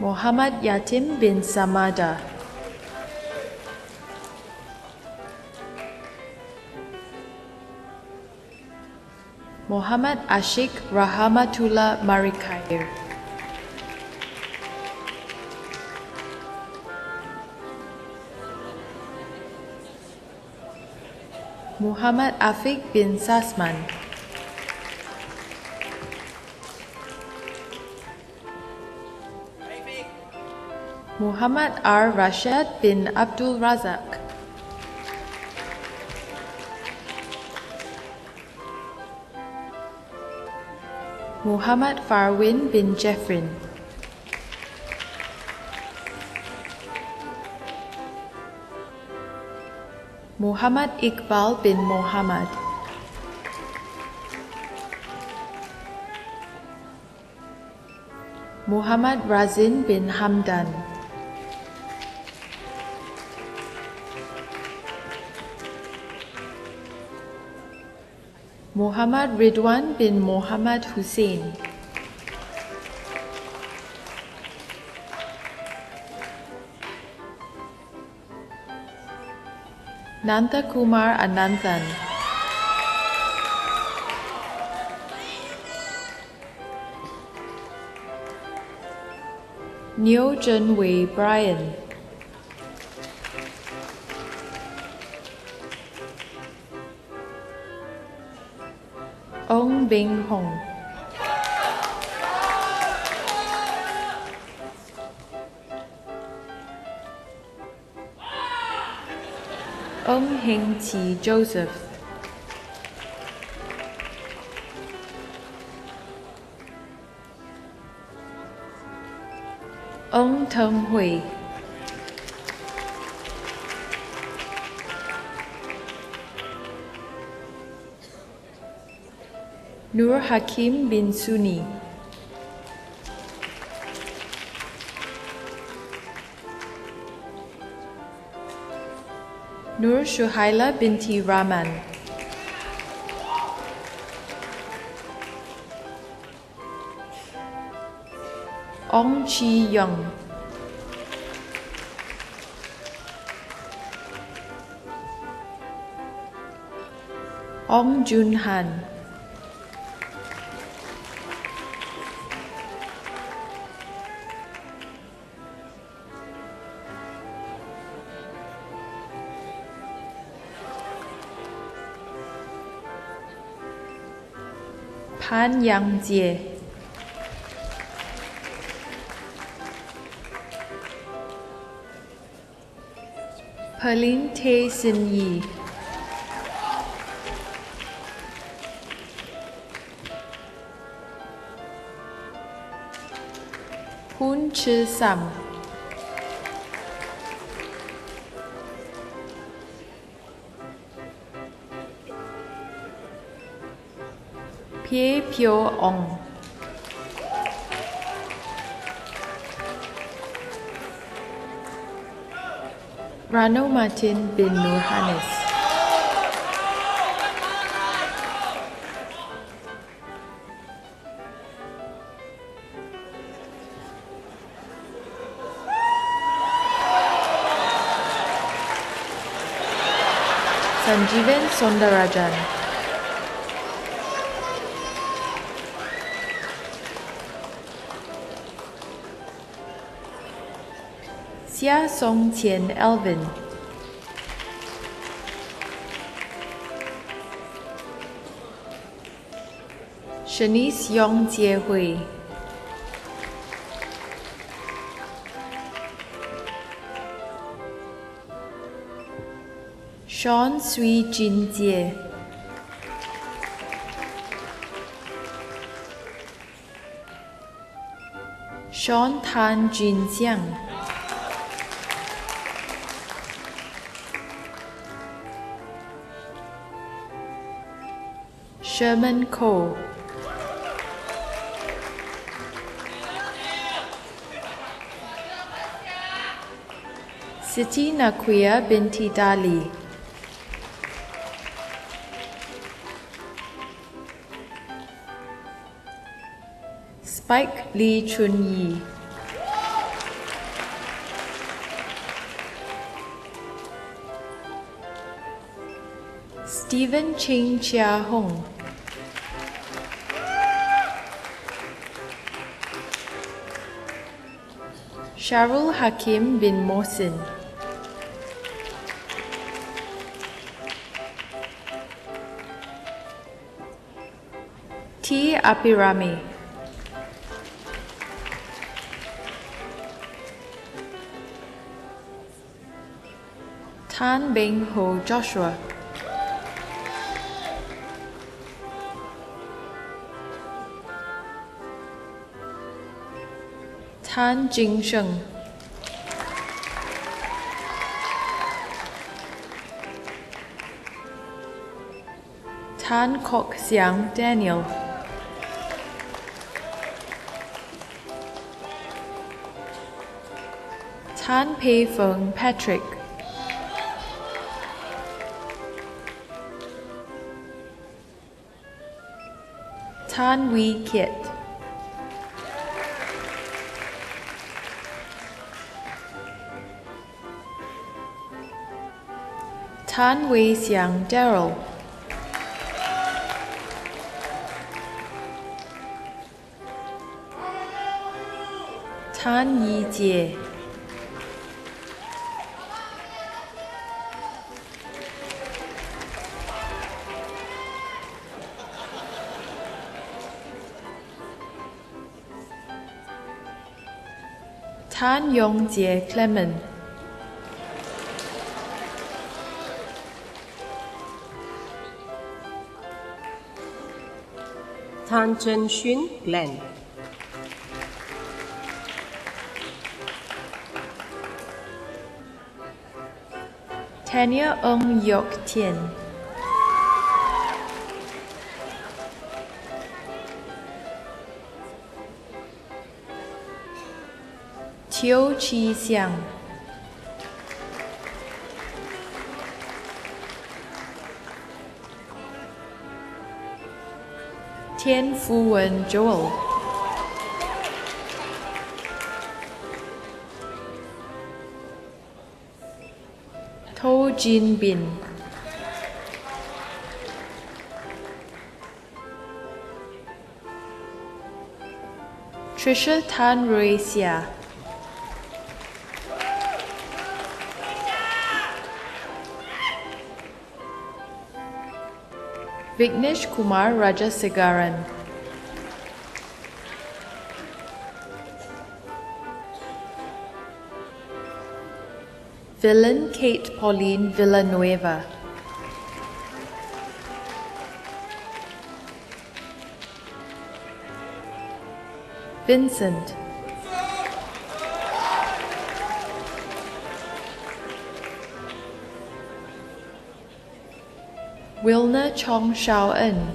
Muhammad Yatim bin Samada, Muhammad Ashik Rahmatullah Marikair, Muhammad Afiq bin Sasman, Muhammad R. Rashad bin Abdul Razak, Muhammad Farwin bin Jeffrin, Muhammad Iqbal bin Muhammad, Muhammad Razin bin Hamdan, Muhammad Ridwan bin Muhammad Hussein, Nantakumar Ananthan, Neo Jun Wei Brian, Ong Beng Hong, Ong Heng Chi Joseph, Ong Teng Hui, Nur Hakim bin Sunni, Nur Shuhaila binti Rahman, Ong Chi Young, Ong Jun Han, Pan Yang Jie, Perlin Tae Sin Yi, Hun Chi Sam, Pie Pyo Ong, Rano Martin bin Nurhanis, Sanjeevan Sondarajan, Xia Song Tien Elvin, Shanice Yong Jie Hui, Sean Sui Jin Jie, Sean Tan Jin Xiang, Sherman Ko, Siti Nakuya binti Dali, Spike Lee Chun Yi, Stephen Ching Chia Hong, Sharul Hakim bin Mohsin, T. Apirami, Tan Beng Ho Joshua, Tan Jing Sheng, Tan Kok Siang Daniel, Tan Pei Feng Patrick. Tan Wee Kiet. Tan Wei Xiang Daryl. Tan Yi Jie. Tan Yong Jie Clement. Tan Chen Xun Glenn. Tanya Ng Yok Tien. Teo Chi Xiang. Tian Fu Wen Joel. To Jin Bin. Trisha Tan Rui Xia. Vignesh Kumar Rajasegaran. Villain Kate Pauline Villanueva. Vincent. Wilna Chong Shao En.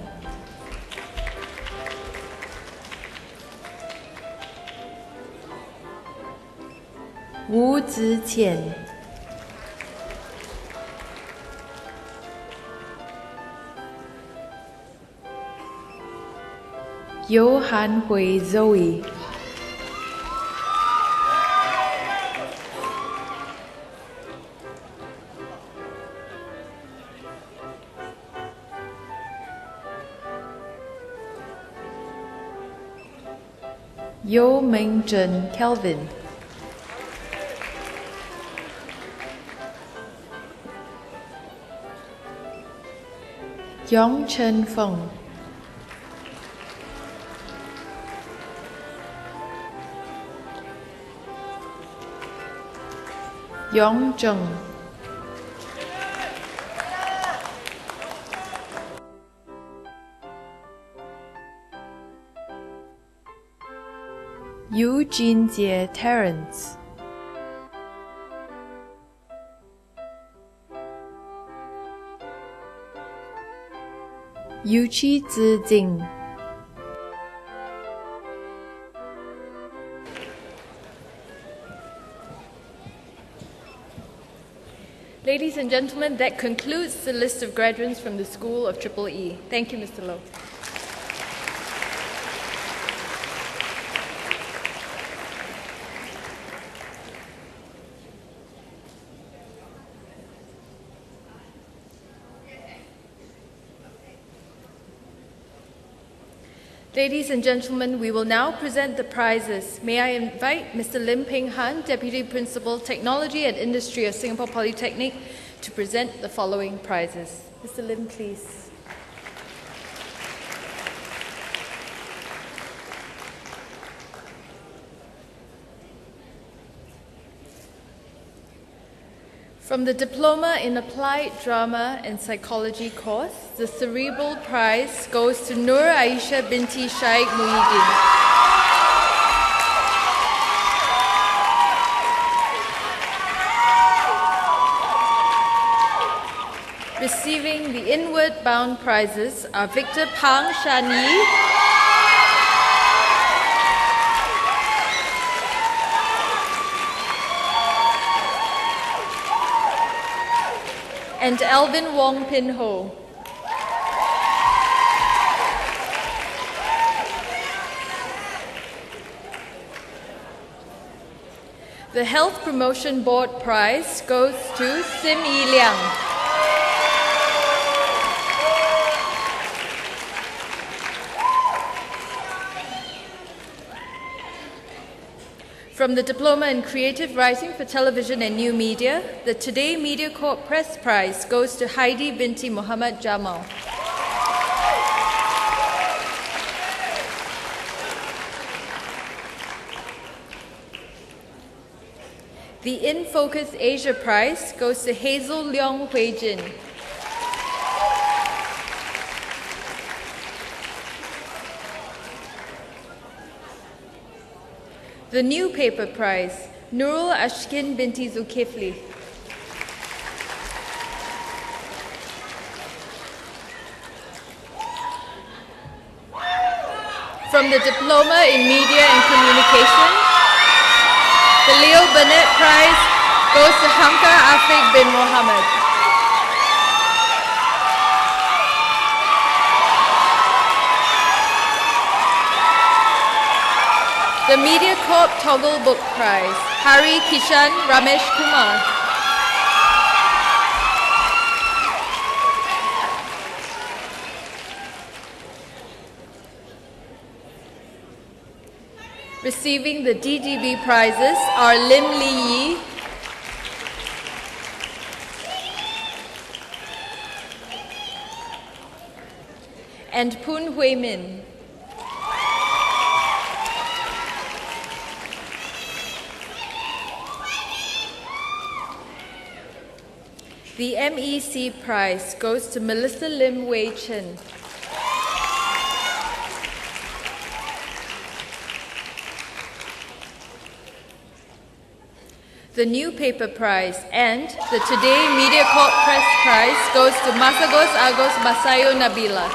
Wu Ziqian. Johan Hui Zoe. Yo Ming Zhen Kelvin. Yong Chen Feng. Yong Zheng. Eugene Jie Terrence. Yuqi Zijing. Ladies and gentlemen, that concludes the list of graduates from the School of Triple E. Thank you, Mr. Low. Ladies and gentlemen, we will now present the prizes. May I invite Mr. Lim Peng Han, Deputy Principal, Technology and Industry of Singapore Polytechnic, to present the following prizes. Mr. Lim, please. From the Diploma in Applied Drama and Psychology course, the Cerebral Prize goes to Nur Aisha binti Shaikh Muhyiddin. Receiving the Inward Bound prizes are Victor Pang Shani, and Alvin Wong Pin Ho. The Health Promotion Board Prize goes to Sim Yi Liang. From the Diploma in Creative Writing for Television and New Media, the Today Media Corp Press Prize goes to Heidi binti Muhammad Jamal. The In Focus Asia Prize goes to Hazel Leong Hui Jin. The New Paper Prize, Nurul Ashkin binti Zulkifli. From the Diploma in Media and Communication, the Leo Burnett Prize goes to Hamka Afiq bin Mohammed. The Media Corp Toggle Book Prize, Hari Kishan Ramesh Kumar. Receiving the DDB prizes are Lim Li Yi, and Poon Hui Min. The MEC prize goes to Melissa Lim Wei Chen. The New Paper Prize and the Today Media Corp Press Prize goes to Masagos Agos Masayo Nabila.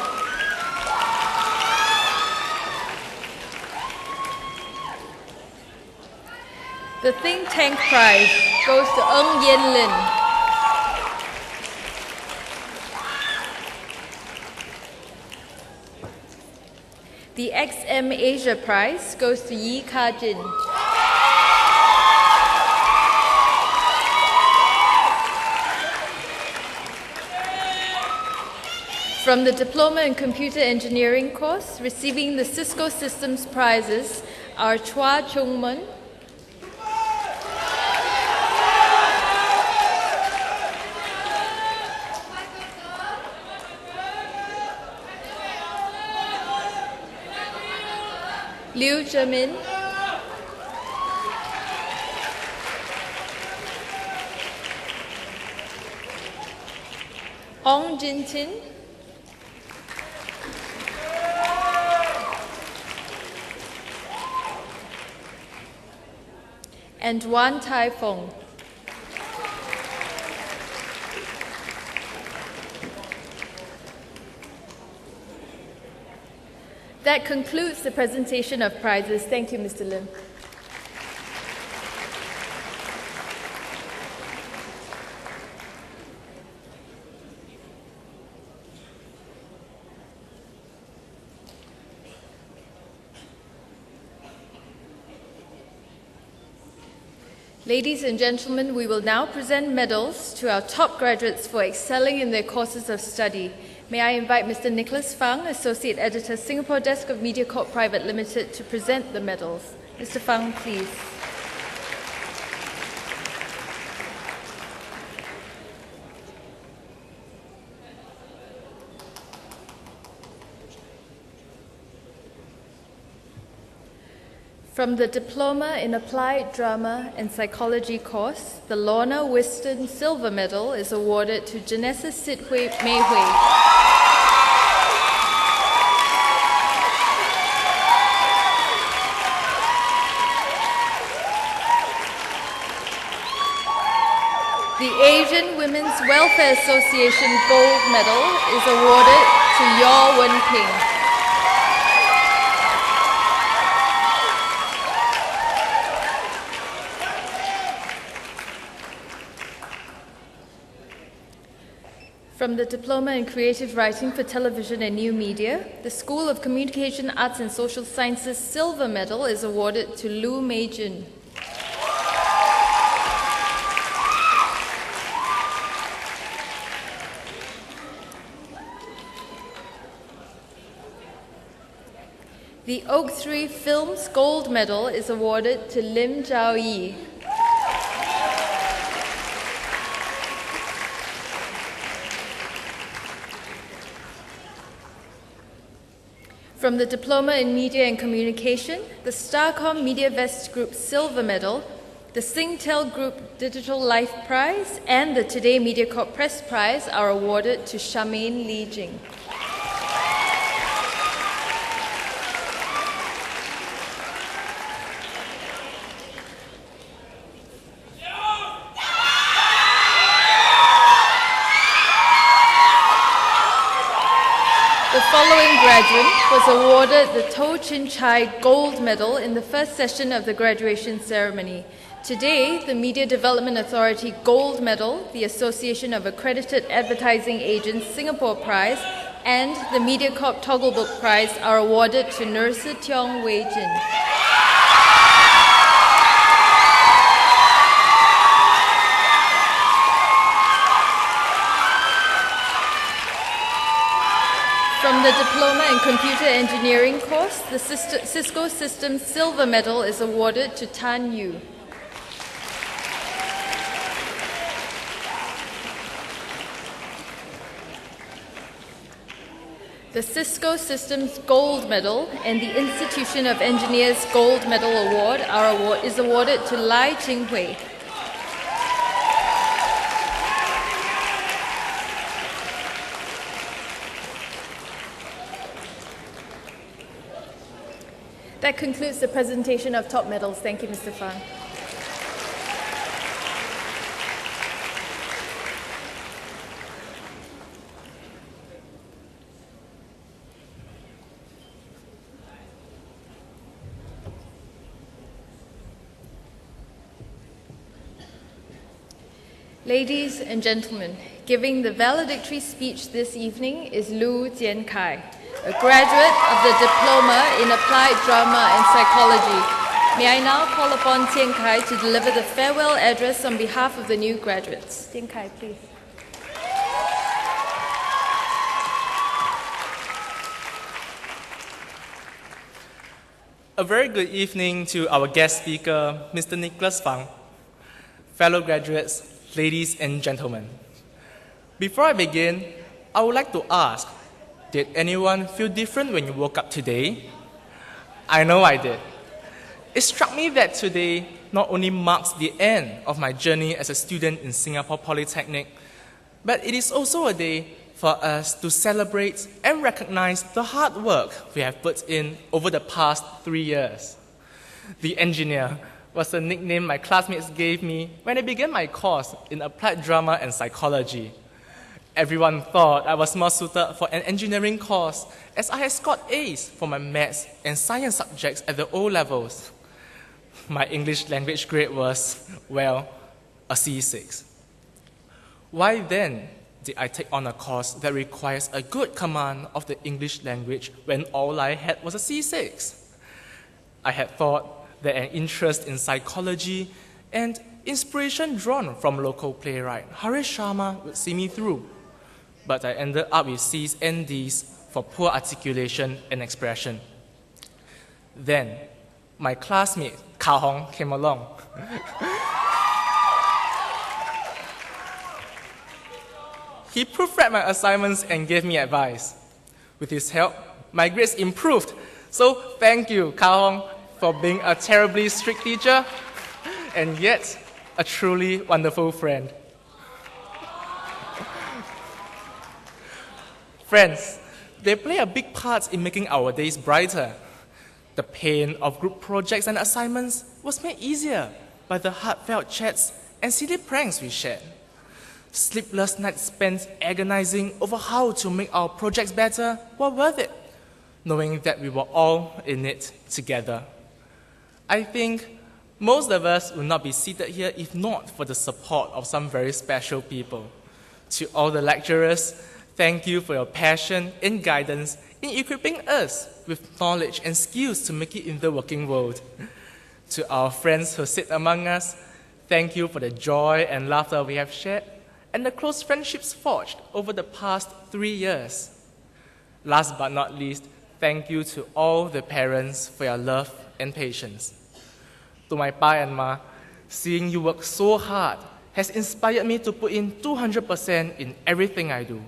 The Think Tank Prize goes to Ng Yen Lin. The XM Asia Prize goes to Yi Ka Jin. From the Diploma in Computer Engineering course, receiving the Cisco Systems prizes are Chua Chung Mun, Liu Zhemin, Ong Jin Tin, and Wan Tai Fong. That concludes the presentation of prizes. Thank you, Mr. Lim. Ladies and gentlemen, we will now present medals to our top graduates for excelling in their courses of study. May I invite Mr. Nicholas Fang, Associate Editor, Singapore Desk of Media Corp Private Limited, to present the medals. Mr. Fang, please. From the Diploma in Applied Drama and Psychology course, the Lorna Whiston Silver Medal is awarded to Janessa Sidhui Mei Hui. The Asian Women's Welfare Association Gold Medal is awarded to Yaw Wen Ping. From the Diploma in Creative Writing for Television and New Media, the School of Communication, Arts and Social Sciences Silver Medal is awarded to Lu Meijin. The Oak 3 Films Gold Medal is awarded to Lim Zhao Yi. From the Diploma in Media and Communication, the Starcom Media Vest Group Silver Medal, the Singtel Group Digital Life Prize, and the Today MediaCorp Press Prize are awarded to Charmaine Li Jing. The following graduate was awarded the To Chin Chai Gold Medal in the first session of the graduation ceremony. Today, the Media Development Authority Gold Medal, the Association of Accredited Advertising Agents Singapore Prize, and the MediaCorp Toggle Book Prize are awarded to Nurse Tiong Wei Jin. From the Diploma in Computer Engineering course, the Cisco Systems Silver Medal is awarded to Tan Yu. The Cisco Systems Gold Medal and the Institution of Engineers Gold Medal Award is awarded to Lai Jinghui. That concludes the presentation of top medals. Thank you, Mr. Fang. Ladies and gentlemen, giving the valedictory speech this evening is Lu Jiankai, a graduate of the Diploma in Applied Drama and Psychology. May I now call upon Jiankai to deliver the farewell address on behalf of the new graduates. Jiankai, please. A very good evening to our guest speaker, Mr. Nicholas Fang, fellow graduates, ladies and gentlemen. Before I begin, I would like to ask, did anyone feel different when you woke up today? I know I did. It struck me that today not only marks the end of my journey as a student in Singapore Polytechnic, but it is also a day for us to celebrate and recognize the hard work we have put in over the past 3 years. The engineer was the nickname my classmates gave me when I began my course in Applied Drama and Psychology. Everyone thought I was more suited for an engineering course as I had scored A's for my maths and science subjects at the O-levels. My English language grade was, well, a C6. Why then did I take on a course that requires a good command of the English language when all I had was a C6? I had thought that an interest in psychology and inspiration drawn from local playwright Harish Sharma would see me through. But I ended up with C's and D's for poor articulation and expression. Then, my classmate, Ka Hong, came along. He proofread my assignments and gave me advice. With his help, my grades improved. So thank you, Ka Hong, for being a terribly strict teacher and yet a truly wonderful friend. Friends, they play a big part in making our days brighter. The pain of group projects and assignments was made easier by the heartfelt chats and silly pranks we shared. Sleepless nights spent agonizing over how to make our projects better were worth it, knowing that we were all in it together. I think most of us would not be seated here if not for the support of some very special people. To all the lecturers, thank you for your passion and guidance in equipping us with knowledge and skills to make it in the working world. To our friends who sit among us, thank you for the joy and laughter we have shared and the close friendships forged over the past 3 years. Last but not least, thank you to all the parents for your love and patience. To my pa and ma, seeing you work so hard has inspired me to put in 200% in everything I do.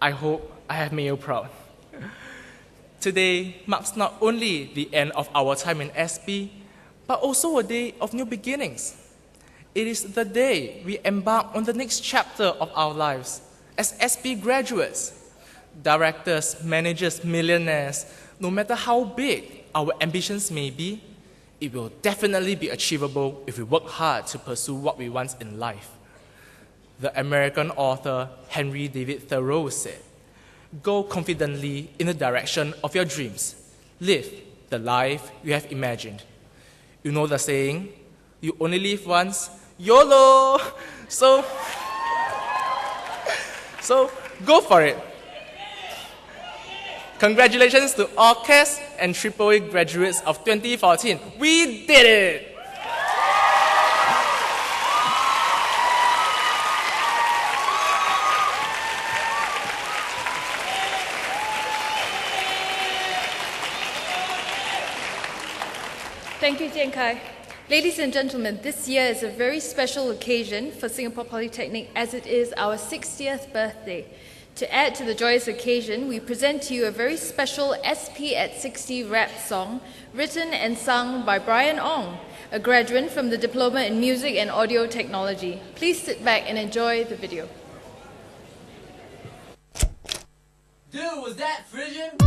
I hope I have made you proud. Today marks not only the end of our time in SP, but also a day of new beginnings. It is the day we embark on the next chapter of our lives as SP graduates. Directors, managers, millionaires, no matter how big our ambitions may be, it will definitely be achievable if we work hard to pursue what we want in life. The American author Henry David Thoreau said, "Go confidently in the direction of your dreams. Live the life you have imagined." You know the saying, you only live once, YOLO! So go for it. Congratulations to all CAS and AAA graduates of 2014. We did it! Thank you, Jian Kai. Ladies and gentlemen, this year is a very special occasion for Singapore Polytechnic as it is our 60th birthday. To add to the joyous occasion, we present to you a very special SP at 60 rap song written and sung by Brian Ong, a graduate from the Diploma in Music and Audio Technology. Please sit back and enjoy the video. Dude, was that Frisian?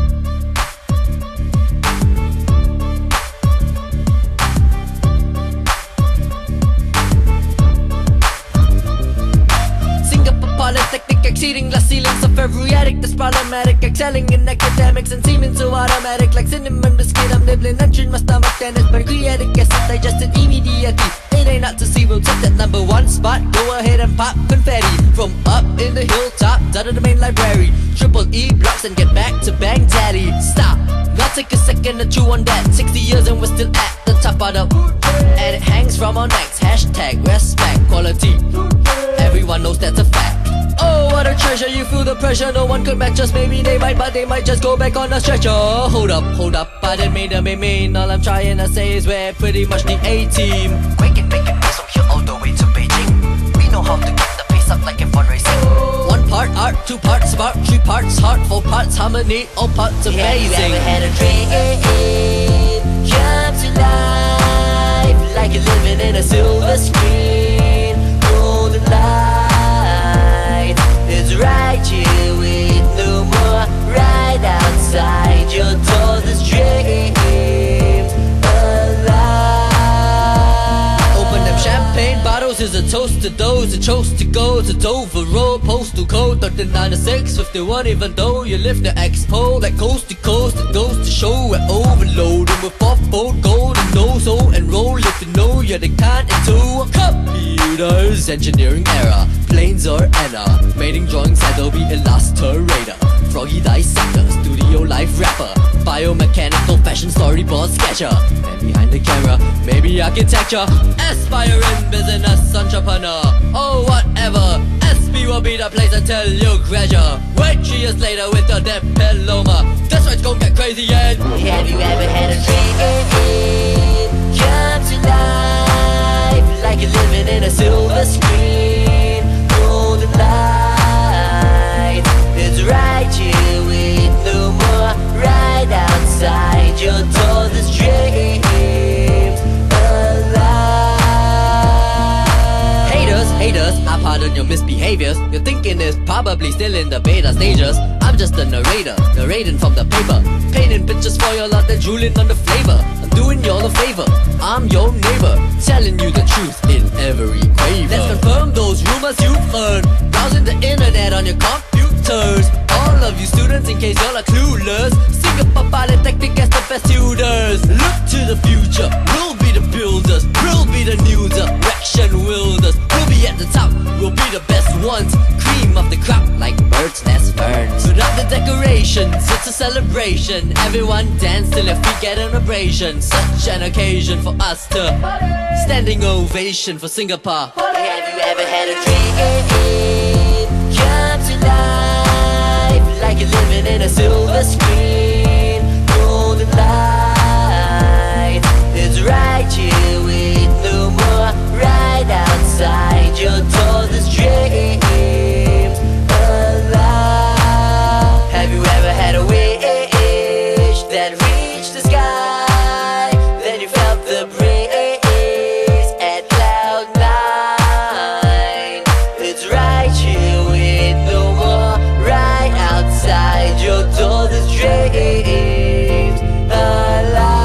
Polytechnic exceeding the ceilings of every attic that's problematic, excelling in academics and seeming so automatic like cinnamon biscuit. I'm nibbling, entering my stomach, then it's pancreatic acid digested immediately. It ain't not to see, we'll take that #1 spot. Go ahead and pop confetti from up in the hilltop down to the main library. Triple E blocks and get back to Bang Daddy. Stop, now take a second to chew on that. 60 years and we're still at the top of the and it hangs from our necks. Hashtag respect quality. Everyone knows that's a fact. Oh, what a treasure, you feel the pressure. No one could match us, maybe they might, but they might just go back on a stretcher. Hold up, I didn't mean to be mean. All I'm trying to say is we're pretty much the A-team. Make it pace from here all the way to Beijing. We know how to get the pace up like in fundraising. 1 part art, 2 parts spark, 3 parts heart, 4 parts harmony, all parts amazing. Have you ever had a dream come to life like you're living in a silver screen? Golden light is right here with no more right outside your door. This dreams alive. Open them champagne bottles is a toast to those who chose to go to Dover Road. Postal code 3906 51. Even though you live the expo like coast to coast, it goes to show we're overloaded with 4-fold gold and no-so enroll. If you know you're the kind into a computers engineering era. Planes or Anna, mating drawings, Adobe Illustrator, Froggy Dissector, Studio Life Rapper, Biomechanical Fashion Storyboard Sketcher, and behind the camera, maybe architecture, aspiring business entrepreneur, oh whatever, SP will be the place until you graduate. Wait 3 years later with your diploma, that's right, it's gonna get crazy and have you ever had a dream come to life like you're living in a silver screen? Golden light is right here with no more right outside your door. This dreams alive. Haters, I pardon your misbehaviors. Your thinking is probably still in the beta stages. I'm just a narrator, narrating from the paper, painting pictures for your lot, then drooling on the flavor. I'm doing you all a favor, I'm your neighbor, telling you the truth in every quaver. Let's confirm those rumors you've heard, browsing the internet on your computers. All of you students, in case y'all are clueless, Singapore Polytechnic as the best tutors. Look to the future, we'll be the builders, we'll be the new direction wielders. We'll be at the top, we'll be the best ones. Cream generations. It's a celebration. Everyone dance till their feet get an abrasion. Such an occasion for us to standing ovation for Singapore. Have you ever had a dream come to life like you're living in a silver screen? Golden light, it's right here with no more. Right outside your door, this dreams alive. Have you ever had a wish that reached the sky? Then you felt the breeze at cloud nine. It's right here with no more. Right outside your door, this dreams alive.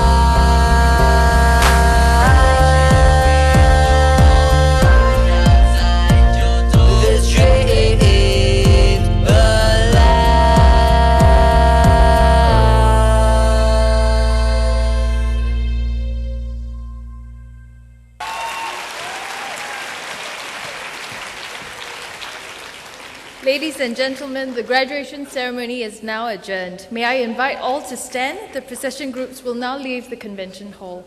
Ladies and gentlemen, the graduation ceremony is now adjourned. May I invite all to stand? The procession groups will now leave the convention hall.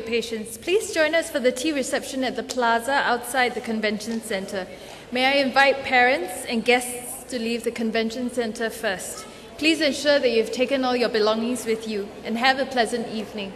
Patience. Please join us for the tea reception at the plaza outside the convention center. May I invite parents and guests to leave the convention center first. Please ensure that you've taken all your belongings with you and have a pleasant evening.